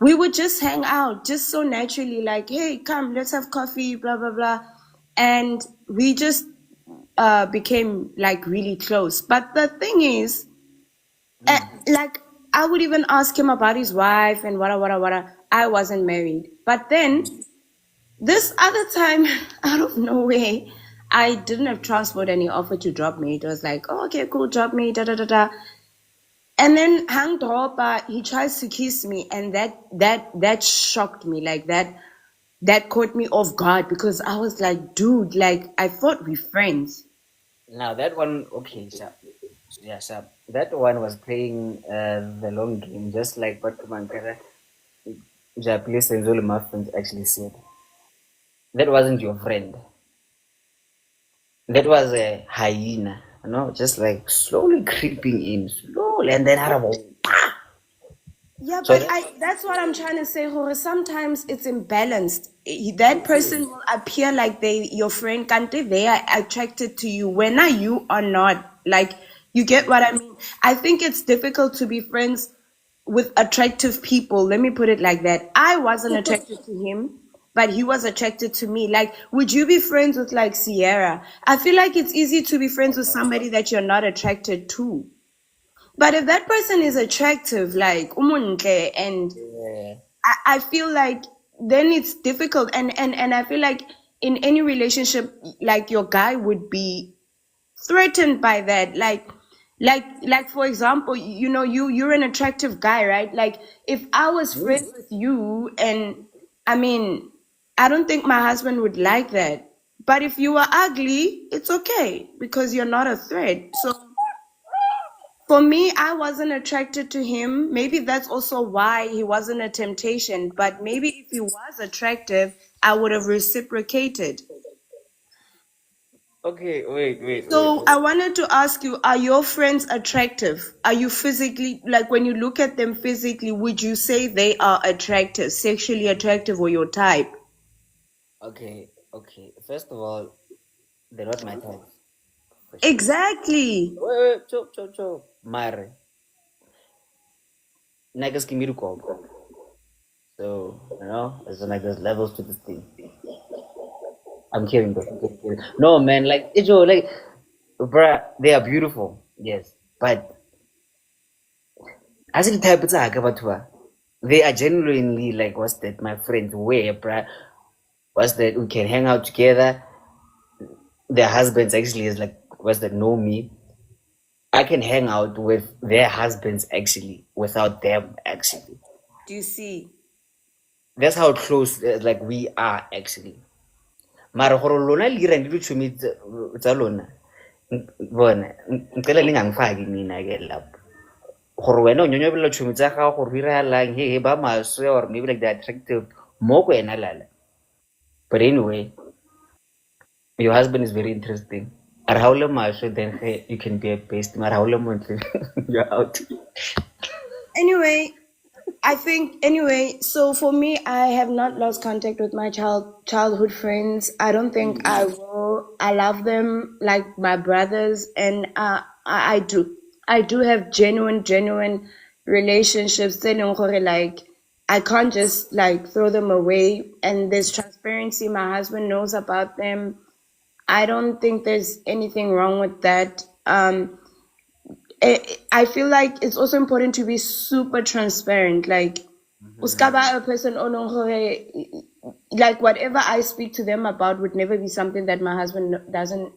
we would just hang out just so naturally, like, hey, come, let's have coffee, blah blah blah, and we just became like really close. But the thing is, like I would even ask him about his wife and wada. I wasn't married. But then this other time, out of nowhere, I didn't have transport and he offered to drop me. It was like, oh, okay, cool, drop me, da da da da. And then hang up, he tries to kiss me, and that shocked me. Like that caught me off guard because I was like, dude, like I thought we friends. Now that one, okay, sharp. Yeah, sharp. That one was playing the long game, just like what Kumankara Japanese and Zulu Muffins actually said. That wasn't your friend. That was a hyena, you know, just like slowly creeping in, slowly, and then Yeah, so but that's what I'm trying to say, Jorge. Sometimes it's imbalanced. That person will appear like your friend, Kante, they are attracted to you. When are you or not? Like, you get what I mean? I think it's difficult to be friends with attractive people. Let me put it like that. I wasn't attracted to him, but he was attracted to me. Like, would you be friends with like Sierra? I feel like it's easy to be friends with somebody that you're not attracted to. But if that person is attractive, like umunke, and I feel like then it's difficult, and I feel like in any relationship, like your guy would be threatened by that, like for example, you know, you're an attractive guy, right? Like if I was friends with you, and I mean, I don't think my husband would like that. But if you are ugly, it's okay because you're not a threat. So for me, I wasn't attracted to him. Maybe that's also why he wasn't a temptation. But maybe if he was attractive, I would have reciprocated. okay, wait. So I wanted to ask you, are your friends attractive? Are you physically, like when you look at them physically, would you say they are attractive, sexually attractive, or your type? Okay. First of all, they're not my type. Exactly. Wait, cho. Mare. Niggas give me the call. So, you know, it's like there's levels to this thing. I'm kidding, bro. I'm kidding. No, man, like, Joe, like, bruh, they are beautiful, yes. But As in type they are genuinely like, what's that, my friends, where, bruh, what's that, we can hang out together. Their husbands actually is like, what's that, know me. I can hang out with their husbands actually without them actually. Do you see? That's how close like we are actually. Mara gore lona le irang ditšhomi tsa lona bona ntle le ngangfake mina ke lapho gore wena o nyonyobelela tšhomi tsa gago gore di regalang he ba maswe or maybe like they're attractive mo ko wena lala. But anyway, your husband is very interesting. Araule maswe, then hey, you can be a best. Maraule montle, you're out. Anyway, I think so for me, I have not lost contact with my childhood friends. I don't think I will. I love them like my brothers, and I do have genuine relationships. Like I can't just like throw them away, and there's transparency. My husband knows about them. I don't think there's anything wrong with that. I feel like it's also important to be super transparent. Like, uskaba a person like whatever I speak to them about would never be something that my husband doesn't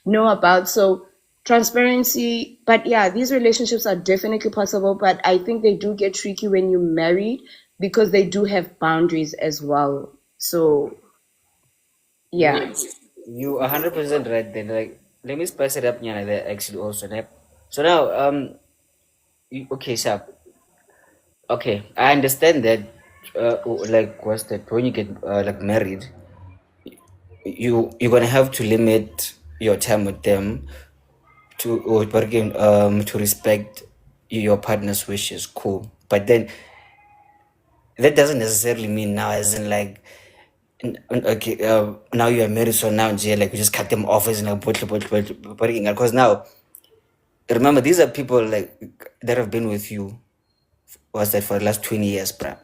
know about. So transparency. But yeah, these relationships are definitely possible. But I think they do get tricky when you're married because they do have boundaries as well. So yeah. You 100% right then. Like, let me spice it up there actually also. So now, okay, Sharp. Okay, I understand that. Like, what's that? When you get like married, you're gonna have to limit your time with them to respect your partner's wishes. Cool, but then that doesn't necessarily mean now, as in like, okay, now you are married, so now like you just cut them off as in like because now remember these are people like that have been with you, what's that, for the last 20 years, bruh.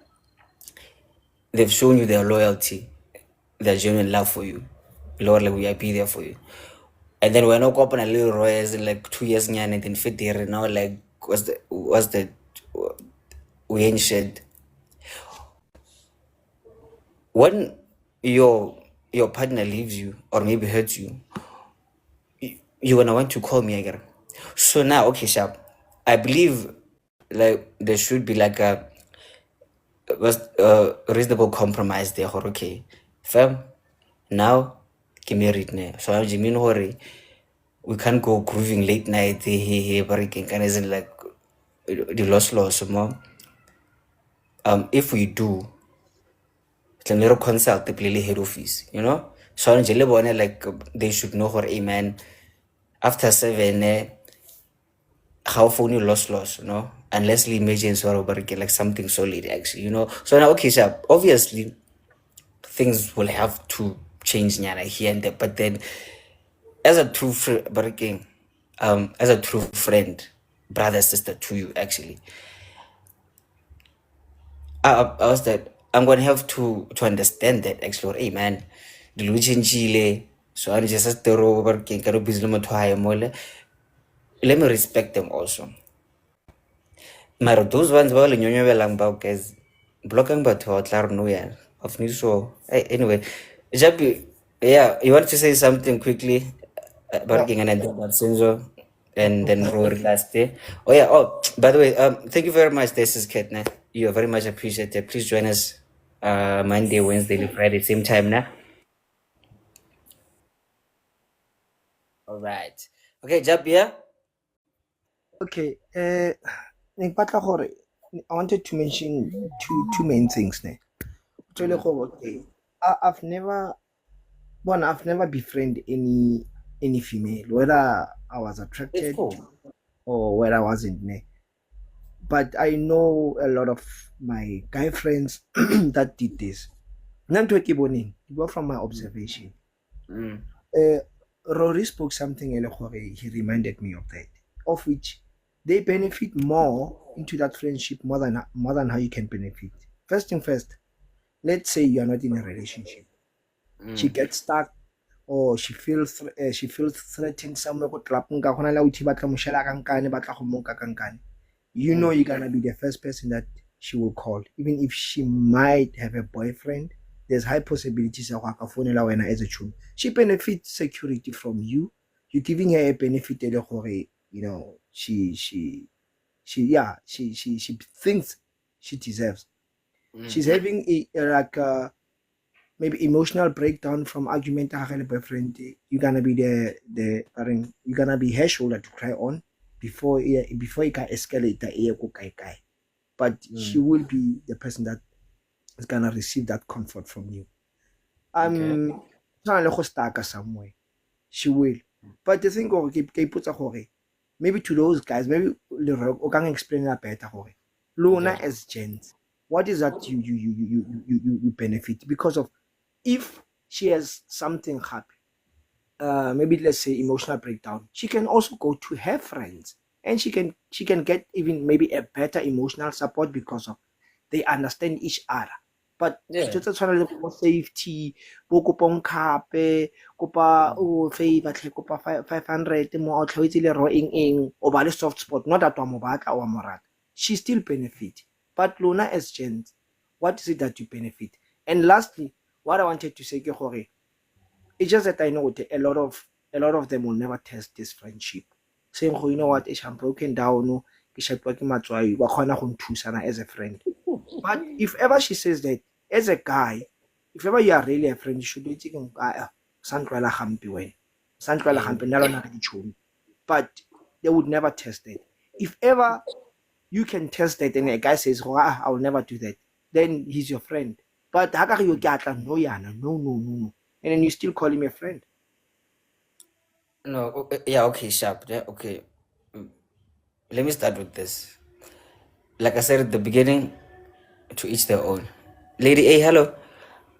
They've shown you their loyalty, their genuine love for you. Lord, like we are be there for you. And then we're not open a little Roy in like 2 years and then fit there now like what's the we ain't shit. When your partner leaves you or maybe hurts you, you're gonna want to call me again. So now, okay, Sharp, I believe like there should be like a reasonable compromise there. Okay, fam, now get married now. So I'm Jimin Hori. We can't go grooving late night. Kind of like the loss more. If we do, let consult the play head office, you know. So I'm like they should know her, amen. After 7, how phone you lost, you know, unless the emergency or like something solid actually, you know. So now, okay, so obviously things will have to change here and there, but then as a true as a true friend, brother, sister to you actually, I was that I'm gonna have to understand that actually, hey man, the Chile, so I'm just a working let me respect them also. Mara those ones well in your lang guys blocking but what no yeah of news so anyway. Jabi, yeah, you want to say something quickly? Barking and then Senzo and then Rory last day. Oh yeah, oh by the way, thank you very much, this is Ketna. You are very much appreciated. Please join us Monday, Wednesday, Friday, same time now. All right. Okay, Jabi, yeah? Okay, I wanted to mention two main things. Okay, I've never befriended any female, whether I was attracted to or whether I wasn't. But I know a lot of my guy friends that did this. Go from my observation. Rory spoke something he reminded me of that, of which they benefit more into that friendship more than how you can benefit. First thing first, let's say you are not in a relationship. She gets stuck or she feels threatened somewhere. you know you're gonna be the first person that she will call. Even if she might have a boyfriend, there's high possibilities of as a chum. She benefits security from you. You're giving her a benefit, you know, she thinks she deserves. She's having a maybe emotional breakdown from argument with her boyfriend. You're gonna be you're gonna be her shoulder to cry on before it can escalate but she will be the person that is gonna receive that comfort from you. Trying to stuck somewhere. She will. But the thing maybe to those guys, maybe Leroy can explain that better. Luna as gents, what is that you benefit because of if she has something happen, maybe let's say emotional breakdown, she can also go to her friends and she can get even maybe a better emotional support because of they understand each other. But dilo tse tshwana le bo safety bo kopong khape kopa o favor tle kopa 500 mo o tlhoetse le ro eng o ba le soft spot not that wa mo batla wa mo rata, she still benefit. But Luna as gents, what is it that you benefit? And lastly, what I wanted to say ke gore it's just that I know that a lot of them will never test this friendship, saying, you know what, I'm broken down, as a friend. But if ever she says that as a guy, if ever you are really a friend, you should be thinking, but they would never test it. If ever you can test that and a guy says, I will never do that, then he's your friend. But no. And then you still call him a friend. No, yeah, okay, sharp. Yeah, okay. Let me start with this. Like I said at the beginning, to each their own. Lady A, hello.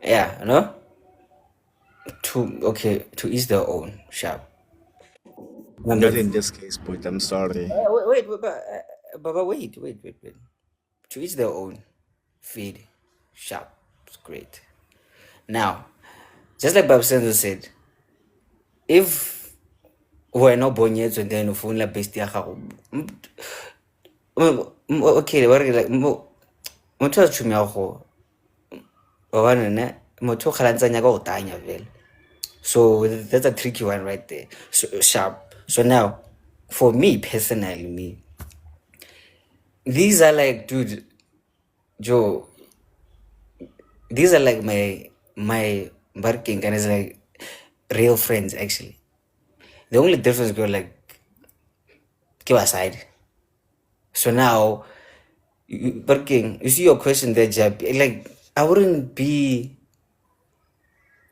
Yeah, no? To each their own, sharp. Not in this case, but I'm sorry. Wait. To each their own. Feed. Sharp. It's great. Now, just like Bob Senzo said, if we're not born yet and then phone la bestia okay, what like motho a tshumi go wa nne motho khalantsanya ka go tanya vele. So that's a tricky one right there. So sharp. So now, for me personally, these are like, dude, Joe, these are like my barking and it's like real friends actually. The only difference go like give aside. So now barking, you see your question there, Jab, like I wouldn't be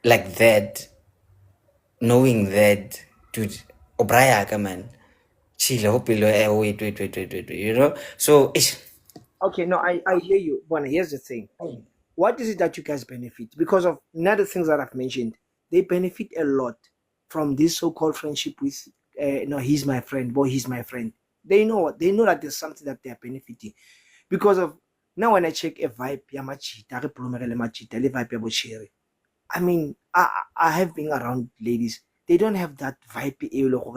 like that knowing that, dude, Obraya man. Chill, hope wait, you know? So okay, no, I hear you. But here's the thing. What is it that you guys benefit? Because of another things that I've mentioned, they benefit a lot from this so-called friendship with no, he's my friend, boy, he's my friend. They know that there's something that they're benefiting. Because of now when I check a vibe, I mean, I have been around ladies. They don't have that vibe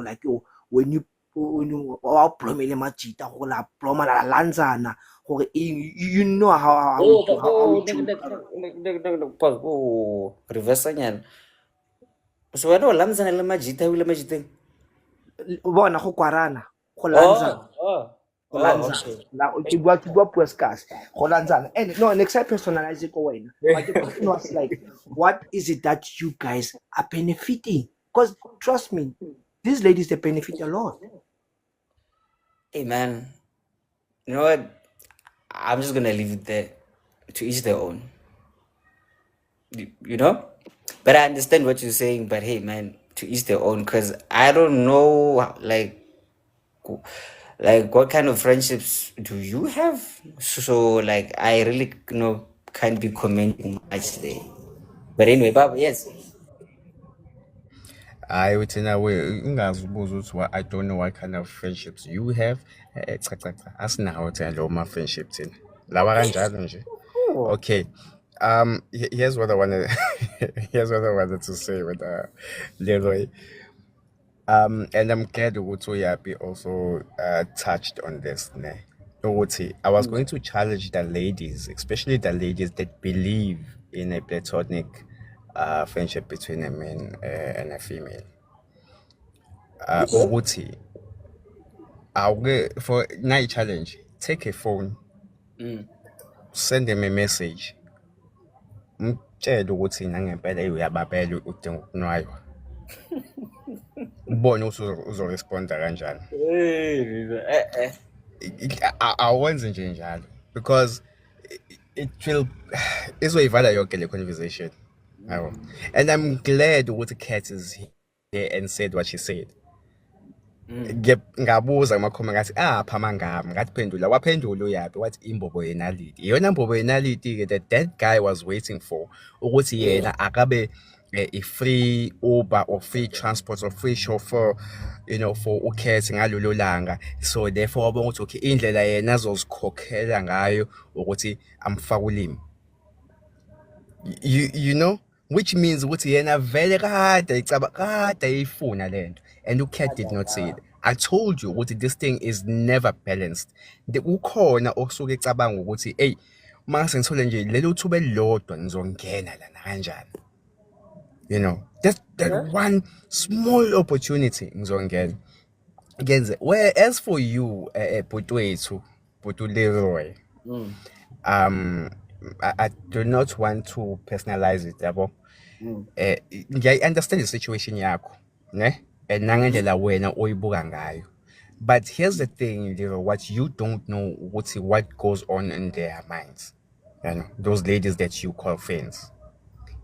like when you you know how reverse nyan. So I don't lamzana le majita wile majiteng. bona go kwarana go lanzana go lanzana la o ke bua puo skas go lanzana. And no, next time personalize it go wena, but the question was like, what is it that you guys are benefiting? Because trust me, these ladies, they benefit a lot. Hey man, you know what, I'm just gonna leave it there. To each their own, you know, but I understand what you're saying. But hey man, to each their own, because I don't know like what kind of friendships do you have. So like I really can't be commenting much there. But anyway, Baba, yes. I would say now I don't know what kind of friendships you have. Asinawo thina lawo ma friendship thina. Lawa kanjalo nje. Okay. Here's what I wanted here's what I wanted to say with Leroy. And I'm glad Ugutu Yapi also touched on this. Ne? I was going to challenge the ladies, especially the ladies that believe in a platonic friendship between a man and a female. Ukuthi, for night challenge, take a phone, send them a message. Mtshele ukuthi nangempela uyababela udinga ukunwaywa. Ubone ukuthi uzoresponda kanjani. Awenze nje njalo because it will izoyivala yonke le conversation. And I'm glad ukuthi Kat is here and said what she said. Ngabuza amakhoma ngathi phama ngami ngathiphendula waphendula uyapi wathi imbobo yenaliti iyona mbobo yenaliti ke that guy was waiting for ukuthi yena akabe a free Uber or free transport or free chauffeur, for ukhethe ngalolo langa. So therefore wabona ukuthi okay indlela yena azozikhokhela ngayo ukuthi amfaka ulimi. You know, which means ukuthi yena vele kade eyifuna lento, and uKat did not say it. I told you ukuthi this thing is never balanced. Ukhona okusuke ecabanga ukuthi hey mase ngithole nje lelo thuba elilodwa ngizongena lana kanjani. That one small opportunity ngizongena. Whereas for you Butwethu Leroy, I do not want to personalize it, yabo. I understand the situation yakho, ne? And nangendlela wena oyibuka ngayo. But here's the thing, Leroy, what you don't know what goes on in their minds. Those ladies that you call friends.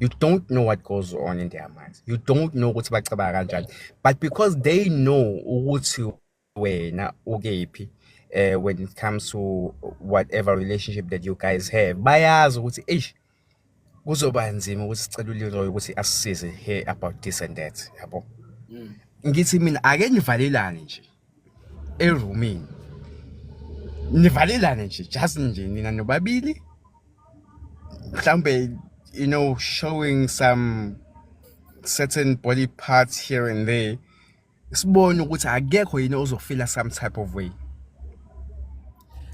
You don't know what goes on in their minds. You don't know what's bacabara kanjani. But because they know ukuthi wena ukephi, when it comes to whatever relationship that you guys have, bayazi ukuthi kuzoba nzima ukuthi sicela uLeroy ukuthi asisize here about this and that, yabo. Ngithi mina ake nivalelane nje eroomini. Nivalelane nje just nje nina nobabili. Mhlambe showing some certain body parts here and there. Sibone ukuthi akekho yini ozofila some type of way.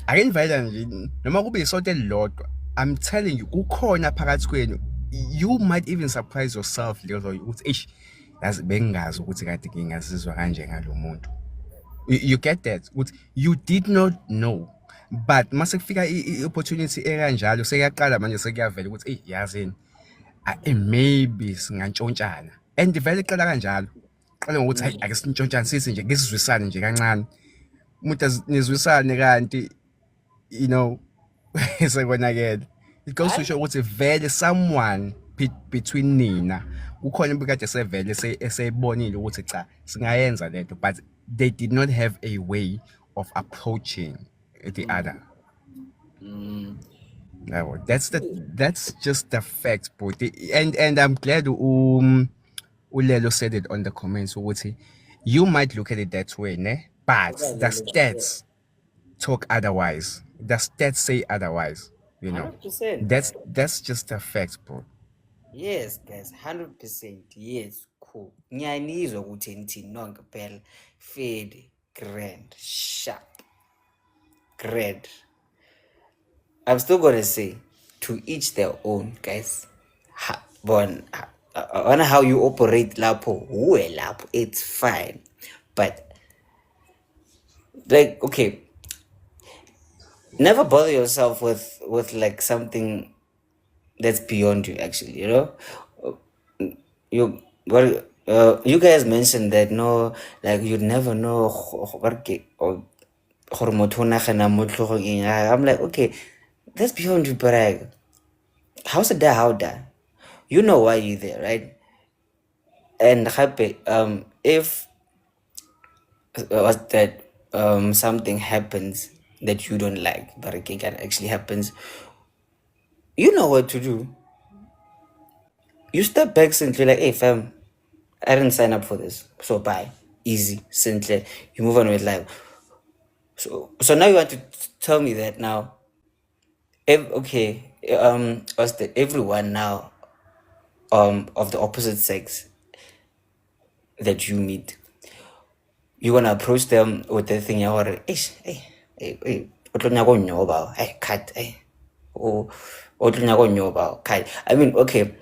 Ake nivalelane nje noma kube isonto elilodwa. I'm telling you, kukhona phakathi kwenu. You might even surprise yourself, Leroy, ukuthi yazi bengazi ukuthi kade ngingazizwa kanje ngalo muntu. You get that? You did not know. But mase kufika i-opportunity ekanjalo sekuyaqala manje sekuyavela ukuthi yazini maybe singantshontshana. And vele iqala kanjalo. Qala ngokuthi ake sintshontshane sithi nje ngesizwisane nje kancane. Umuntu nizwisane kanti sekonakele. It goes to show ukuthi vele someone between nina kukhona bekade sevele esebonile ukuthi cha singayenza lento, but they did not have a way of approaching the other. That's just the fact, but and I'm glad Ulelo said it on the comments. You might look at it that way, ne? But the stats talk otherwise. The stats say otherwise. 100%. That's just a fact, bro. Yes, guys, 100%. Yes, cool. Ngiyanizwa ukuthi nithini nonke phela. Fade, grand, sharp, grand. I'm still gonna say, to each their own, guys. I wonder how you operate lapo. Lapo, it's fine. But, okay, never bother yourself with like something that's beyond you, actually, you guys mentioned that you'd never know. I'm like, okay, that's beyond you, but how's it how that? You know why you're there, right? And if something happens that you don't like, but it can actually happens, you know what to do. You step back simply like, hey fam, I didn't sign up for this, so bye. Easy, simply. You move on with life. So now you want to tell me that now, everyone now of the opposite sex that you meet, you wanna approach them with the thing, hey, Hey, cut, hey. Oh, cut. I mean, okay.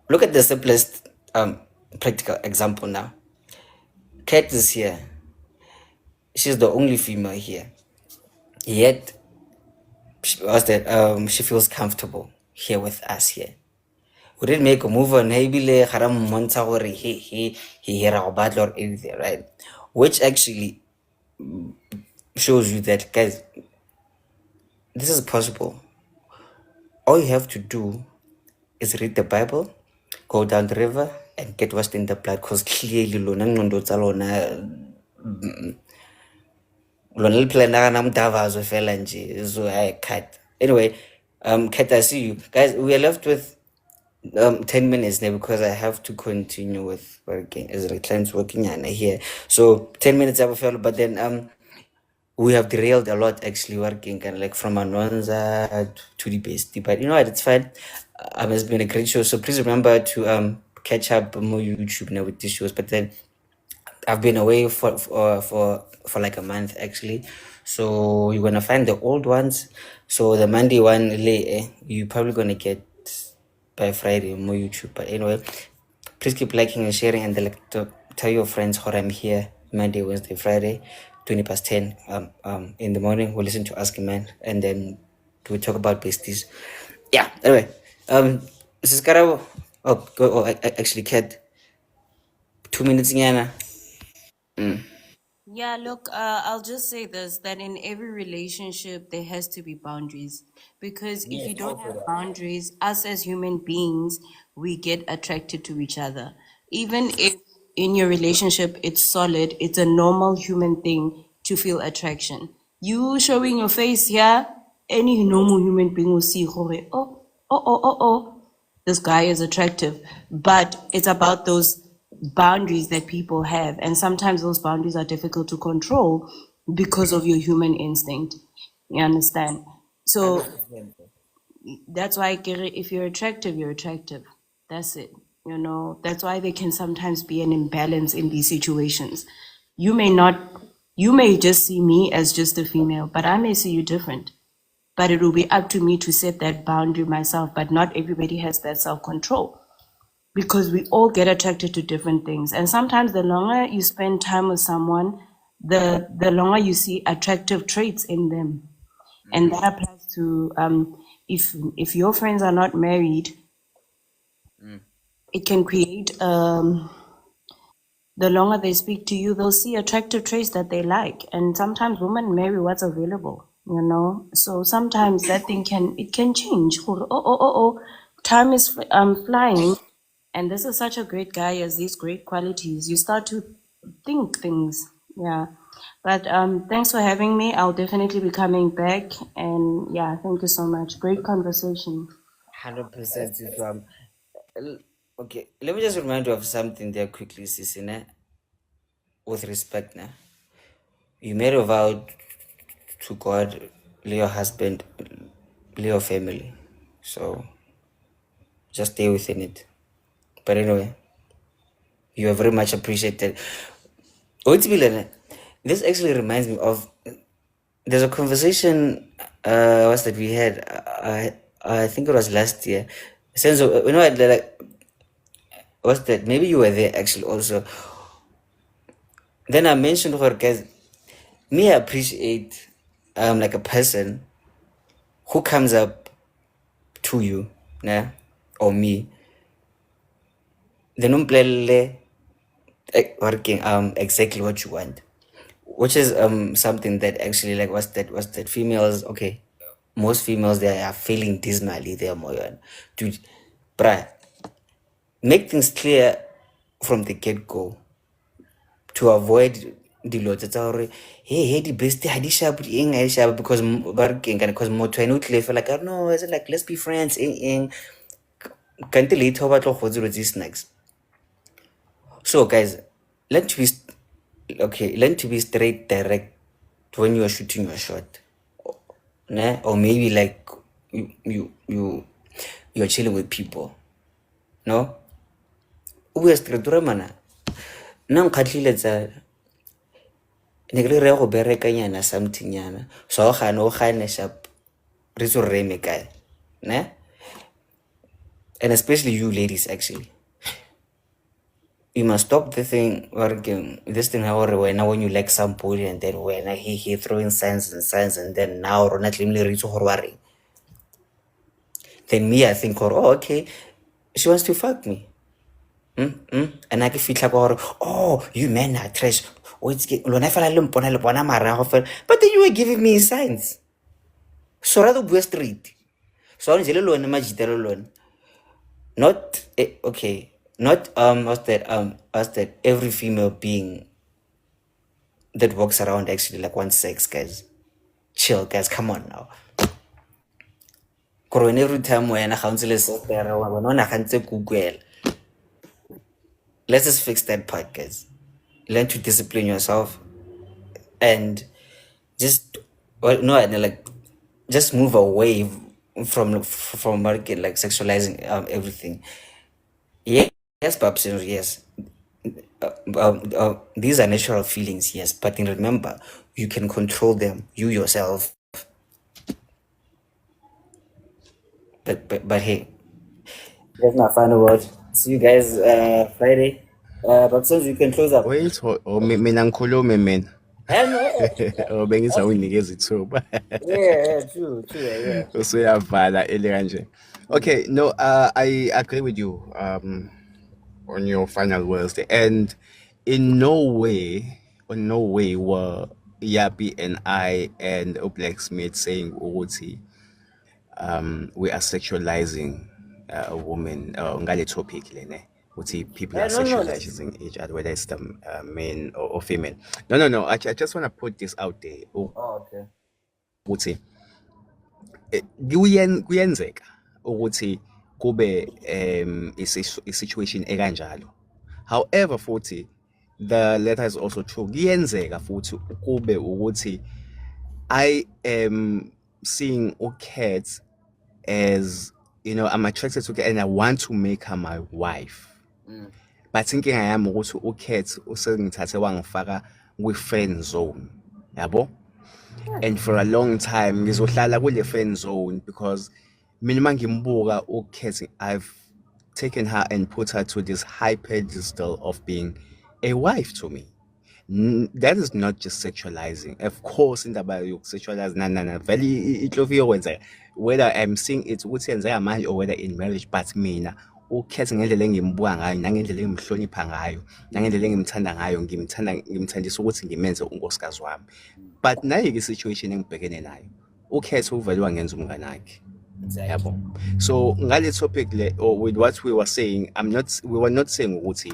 Look at the simplest practical example now. Kat is here. She's the only female here. Yet she feels comfortable here with us here. We didn't make a move on Hebile Haram Montagori he here our battle or anything, right? Which actually shows you that, guys, this is possible. All you have to do is read the Bible, go down the river, and get washed in the blood, because clearly lona ngqondo tsa lona lona le plana na mdavazo fela nje. So I cut. Anyway, Kat, I see you. Guys, we are left with 10 minutes now because I have to continue with working as the clients working here. So 10 minutes I felt, but then we have derailed a lot actually working and like from Anwanza to the base. But you know what, it's fine. It's been a great show. So please remember to catch up more YouTube now with these shows. But then I've been away for like a month actually. So you're gonna find the old ones. So the Monday one, you're probably gonna get by Friday more YouTube. But anyway, please keep liking and sharing, and tell your friends how I'm here Monday, Wednesday, Friday, 10 in the morning. We'll listen to Ask a Man, and then we'll talk about besties. Yeah. Anyway, this is Karabo. Actually, Kat, 2 minutes nyana. Yeah, look, I'll just say this, that in every relationship, there has to be boundaries. Because if you don't have boundaries, us as human beings, we get attracted to each other. Even if in your relationship it's solid, it's a normal human thing to feel attraction. You showing your face here, any normal human being will see, this guy is attractive. But it's about those boundaries that people have, and sometimes those boundaries are difficult to control because of your human instinct. You understand? So that's why if you're attractive, you're attractive. That's it. You know, that's why there can sometimes be an imbalance in these situations. You may just see me as just a female, but I may see you different. But it will be up to me to set that boundary myself. But not everybody has that self-control, because we all get attracted to different things. And sometimes the longer you spend time with someone, the longer you see attractive traits in them. And that applies to if your friends are not married, it can create the longer they speak to you, they'll see attractive traits that they like. And sometimes women marry what's available, you know. So sometimes that thing can change. Time is flying. And this is such a great guy, has these great qualities. You start to think things. Yeah. But thanks for having me. I'll definitely be coming back. And yeah, thank you so much. Great conversation. 100%. Okay, let me just remind you of something there quickly, Sisine. With respect, now, you made a vow to God, your husband, your family. So just stay within it. But anyway, you are very much appreciated. This actually reminds me of, there's a conversation that we had. I think it was last year. Sense of, you know what, like, what's that? Maybe you were there actually also. Then I mentioned her, guys, me, I appreciate like a person who comes up to you, nah, or me, they don't play working exactly what you want, which is something that actually, like, what's that females, okay, most females, they are feeling dismally, they're more dude, bruh, make things clear from the get-go to avoid the lot hey the best because because more feel like, I don't know, is it like, let's be friends can't later about these snacks. So guys, learn to be straight, direct when you are shooting your shot, or maybe like you're chilling with people, no, we are straight mana nang khatlile tsa ne ke re go bereka nyana something nyana so ga sharp re tso re me kae ne, and especially you ladies actually you must stop the thing working this thing how when you like some boy and then when he throwing signs and then now rona tlimle re itse gore wa reng. Then me I think oh okay she wants to fuck me and I can feel like oh you men are trash but then you were giving me signs so rather go street so njele lone majitelo lone not okay not us that every female being that walks around actually like wants sex, guys. Chill, guys, come on now. Corona every time when I counsel is there Google. Let's just fix that part, guys. Learn to discipline yourself and just like just move away from market like sexualizing everything. Yes, Babs, yes. These are natural feelings, yes, but remember, you can control them, you yourself. But hey, that's my final word. See you guys Friday. But since you can close up. Wait, mina ngikhulume mina. Bengizawunikeza ithuba. Yeah, true, yeah. Usuyavala ele kanje. Okay, no, I agree with you on your final words there. And in no way were Yapi and I and Blacksmith saying ukuthi we are sexualizing a woman ngale topic lene ukuthi people are sexualizing each other whether it's the men or female. No, I just want to put this out there okay. ukuthi kuyenzeka ukuthi kube situation ekanjalo. However futhi the letter is also true. Kuyenzeka futhi kube ukuthi I am seeing cats as I'm attracted to cat and I want to make her my wife. But thinking I am ukuthi cat usengithathe wangifaka kwi-friend zone. Yabo? And for a long time ngizohlala kule friend zone because mina mangimbuka cat I've taken her and put her to this high pedestal of being a wife to me. That is not just sexualizing. Of course, in the bio sexualize very it whether I'm seeing it marriage or whether in marriage, but mina ukhethe ngendlela engimbuka ngayo nangendlela engimhlonipha ngayo nangendlela engimthanda ngayo ngimthandisa ukuthi ngimenze unkosikazi wami. But nayo ke situation engibhekene nayo ukhethe uvele wangenza umngane wakhe. Yabo. So ngale topic le or with what we were saying, we were not saying ukuthi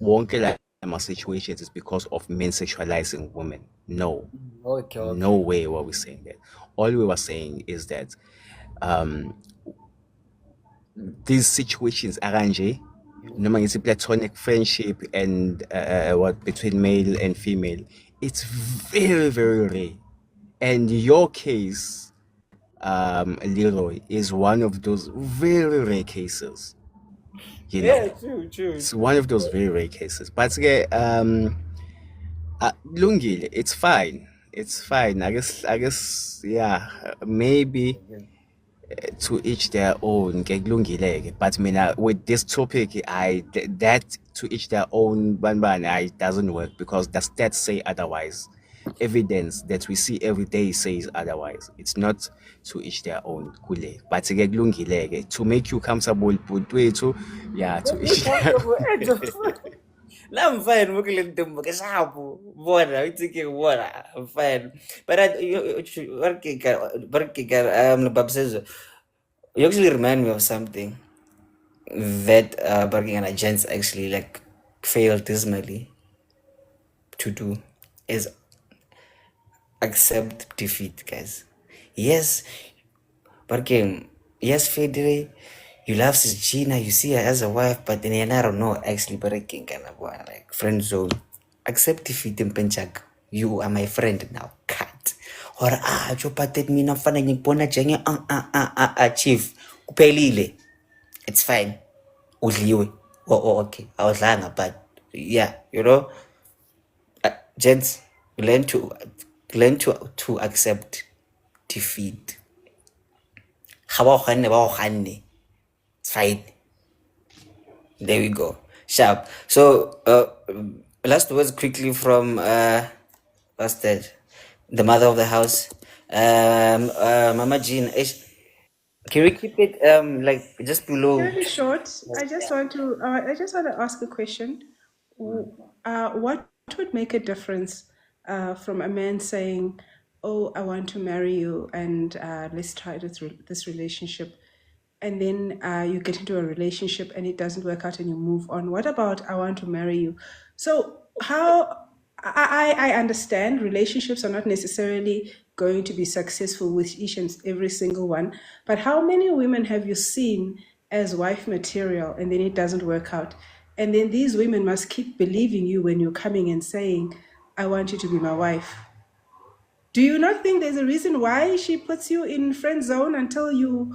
wonke la situations is because of men sexualizing women. No. Okay. No way were we saying that. All we were saying is that these situations arrange noma ngithi platonic friendship and what between male and female, it's very, very rare. And your case, Leroy, is one of those very rare cases. Yeah, true. It's one of those very rare cases. But lungile, it's fine. I guess, yeah, maybe to each their own. But with this topic, that to each their own, it doesn't work because the stats say otherwise. Evidence that we see every day says otherwise. It's not to each their own. But to make you comfortable, yeah, to each their own. Now I'm fine. I'm fine. But you actually remind me of something that Barking and agents actually like failed dismally to do is accept defeat, guys. Yes, Barking. Yes, Federe. You love Gina, you see her as a wife, but then I don't know actually breaking kind of like friend zone. Accept defeat in Penchak. You are my friend now. Cut. Or chopated me na fana nipona jenge chief. Kupelile. It's fine. Udliwe. Oh, okay. I was lying, but yeah, gents, learn to accept defeat. It's fine. There we go. Sharp. So last words quickly from what's that? The mother of the house. Mama Jean. Can we keep it like just below? Really short. I just want to ask a question. What would make a difference from a man saying, "Oh, I want to marry you, and let's try this relationship," and then you get into a relationship and it doesn't work out and you move on? What about "I want to marry you"? So how I understand relationships are not necessarily going to be successful with each and every single one, but how many women have you seen as wife material and then it doesn't work out? And then these women must keep believing you when you're coming and saying, "I want you to be my wife." Do you not think there's a reason why she puts you in friend zone until you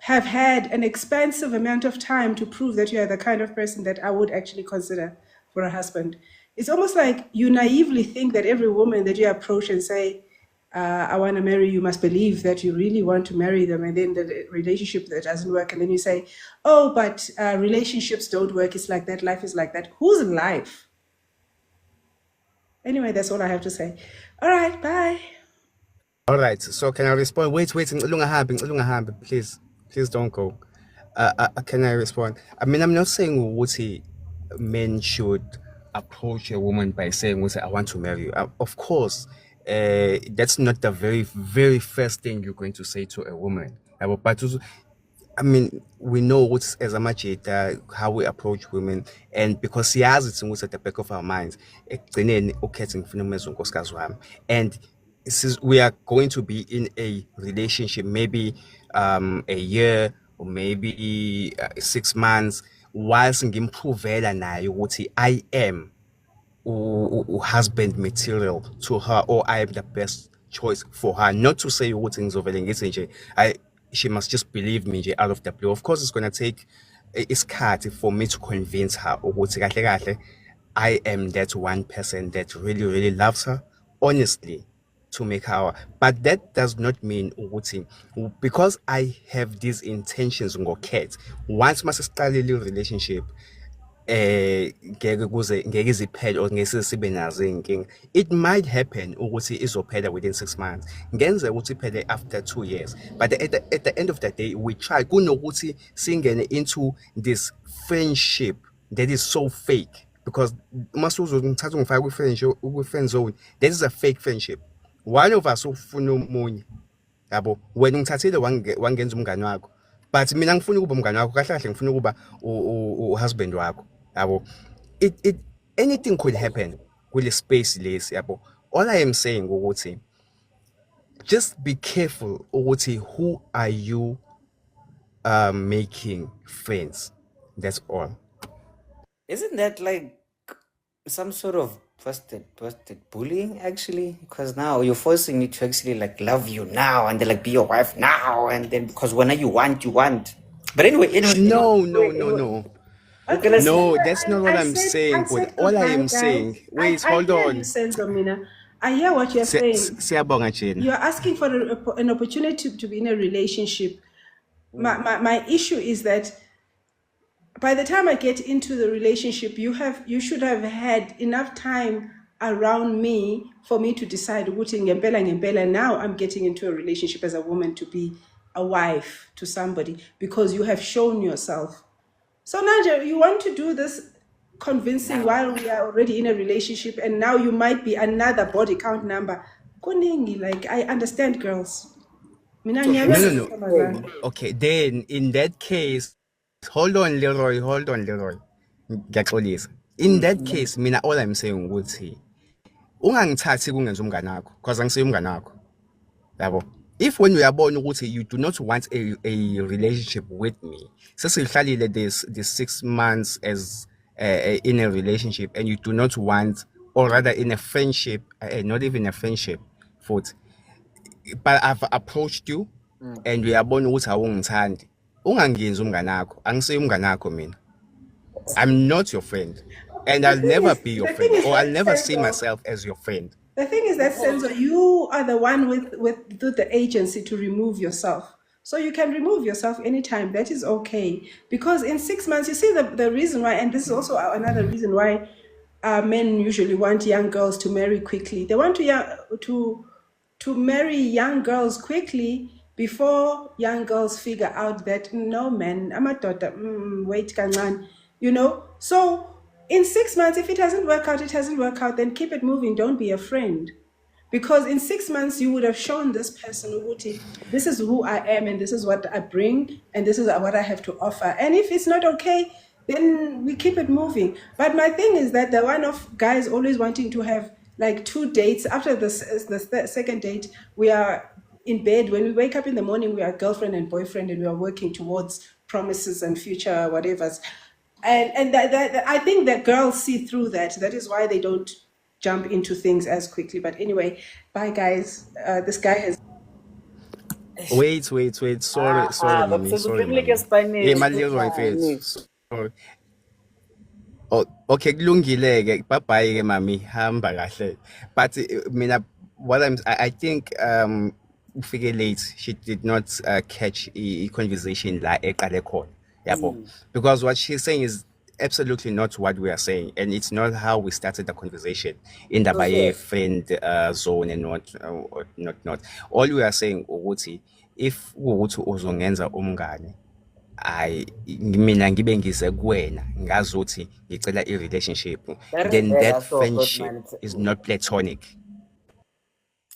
have had an expansive amount of time to prove that you are the kind of person that I would actually consider for a husband? It's almost like you naively think that every woman that you approach and say, "I want to marry you," must believe that you really want to marry them, and then the relationship that doesn't work, and then you say, "Oh, but relationships don't work. It's like that. Life is like that." Whose life? Anyway, that's all I have to say. All right, bye. All right, so can I respond? Wait, please don't go. Can I respond? I mean, I'm not saying what men should approach a woman by saying, "I want to marry you." Of course, that's not the very, very first thing you're going to say to a woman. But I mean, we know what's as a much how we approach women, and because he has it at the back of our minds, and since we are going to be in a relationship, maybe a year or maybe 6 months, whilst ngimprovela naye ukuthi I am husband material to her, or I am the best choice for her. Not to say ukuthi ngizovele ngithi nje she must just believe me nje out of the blue. Of course, it's going to take isikhathi for me to convince her ukuthi kahle kahle I am that one person that really, really loves her honestly to make her. But that does not mean ukuthi because I have these intentions ngokhetha, once masesiqalile relationship ngeke iziphele or ngeke sibe nazo iy'nkinga. It might happen ukuthi izophela within 6 months, ngenzeka ukuthi iphele after 2 years, but at the end of the day we try kunokuthi singene into this friendship that is so fake, because masuzongithatha ungifaka kwi-friend zone, that is a fake friendship. One of us ufuna omunye, yabo, wena ungithathile wangenza umngani wakho, but mina ngifuna ukuba umngani wakho, kahle kahle ngifuna ukuba uhusband wakho, yabo. Anything could happen kule space lesi, yabo. All I am saying ukuthi just be careful ukuthi who are you making friends. That's all. Isn't that like some sort of trusted bullying actually? Because now you're forcing me to actually like love you now and then like be your wife now, and then because whenever you want. But anyway. No. Okay, no, that's not what I'm saying. But all I am saying, wait, hold on. I hear what you're saying. Siyabonga. You're asking for an opportunity to be in a relationship. My issue is that by the time I get into the relationship, you should have had enough time around me for me to decide ukuthi ngempela now I'm getting into a relationship as a woman to be a wife to somebody, because you have shown yourself. So now you want to do this convincing while we are already in a relationship, and now you might be another body count number. Like, I understand, girls. No. Okay, then in that case, hold on, Leroy. Ngiyaxolisa. In that case, mina all I'm saying ukuthi ungangithathi kungenza umngani wakho, because angisiyo umngani wakho. Yabo. If when we are born ukuthi you do not want a relationship with me, sesihlalile this 6 months as in a relationship, and you do not want, or rather in a friendship, not even a friendship, but I've approached you and we are born ukuthi awungithandi, ungangenzi umngani wakho, angisiyo umngani wakho mina. I'm not your friend. and I'll never be your the thing friend, is or I'll that never see Senzo, myself as your friend. the thing is that Senzo, you are the one with the agency to remove yourself. So you can remove yourself anytime. That is okay. Because in 6 months, you see the reason why, and this is also another reason why men usually want young girls to marry quickly. They want to marry young girls quickly before young girls figure out that no man, I'm a daughter, wait, kancane, you know. So in 6 months, if it hasn't worked out, it hasn't worked out. Then keep it moving. Don't be a friend. Because in 6 months, you would have shown this person, Uguti, this is who I am, and this is what I bring, and this is what I have to offer. And if it's not okay, then we keep it moving. But my thing is that the one of guys always wanting to have like 2 dates. After the second date, we are in bed. When we wake up in the morning, we are girlfriend and boyfriend, and we are working towards promises and future whatevers. And that I think that girls see through that. That is why they don't jump into things as quickly. But anyway, bye guys. This guy has. Wait. Sorry, Mimi. Sorry, Mimi. Malero mfethu. Sorry. Oh, okay, kulungile ke. Bye ke mami. Hamba kahle. But mina I think ufike late. She did not catch a conversation la eqale khona. Yabo. Because what she's saying is absolutely not what we are saying, and it's not how we started the conversation in the Okay. friend zone and not. All we are saying ukuthi if ukuthi uzongenza umngane mina ngibe ngize kuwena ngazi ukuthi ngicela i-relationship, then that friendship is not platonic.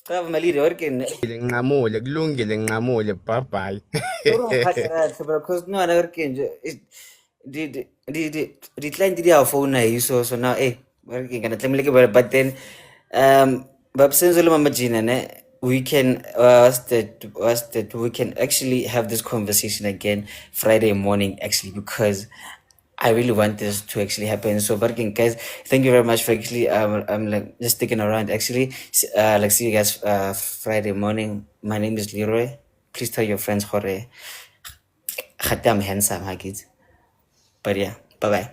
Nginqamule kulungile, nginqamule, bye bye. Because no, I the client did our phone now, so now working and but then Babsenzo Mama Gina, we can we can actually have this conversation again Friday morning actually, because I really want this to actually happen. So, Barking guys, thank you very much for actually I'm like just sticking around. Actually, like see you guys Friday morning. My name is Leroy. Please tell your friends, Jorge. Khatam handsome, kids. But yeah, bye bye.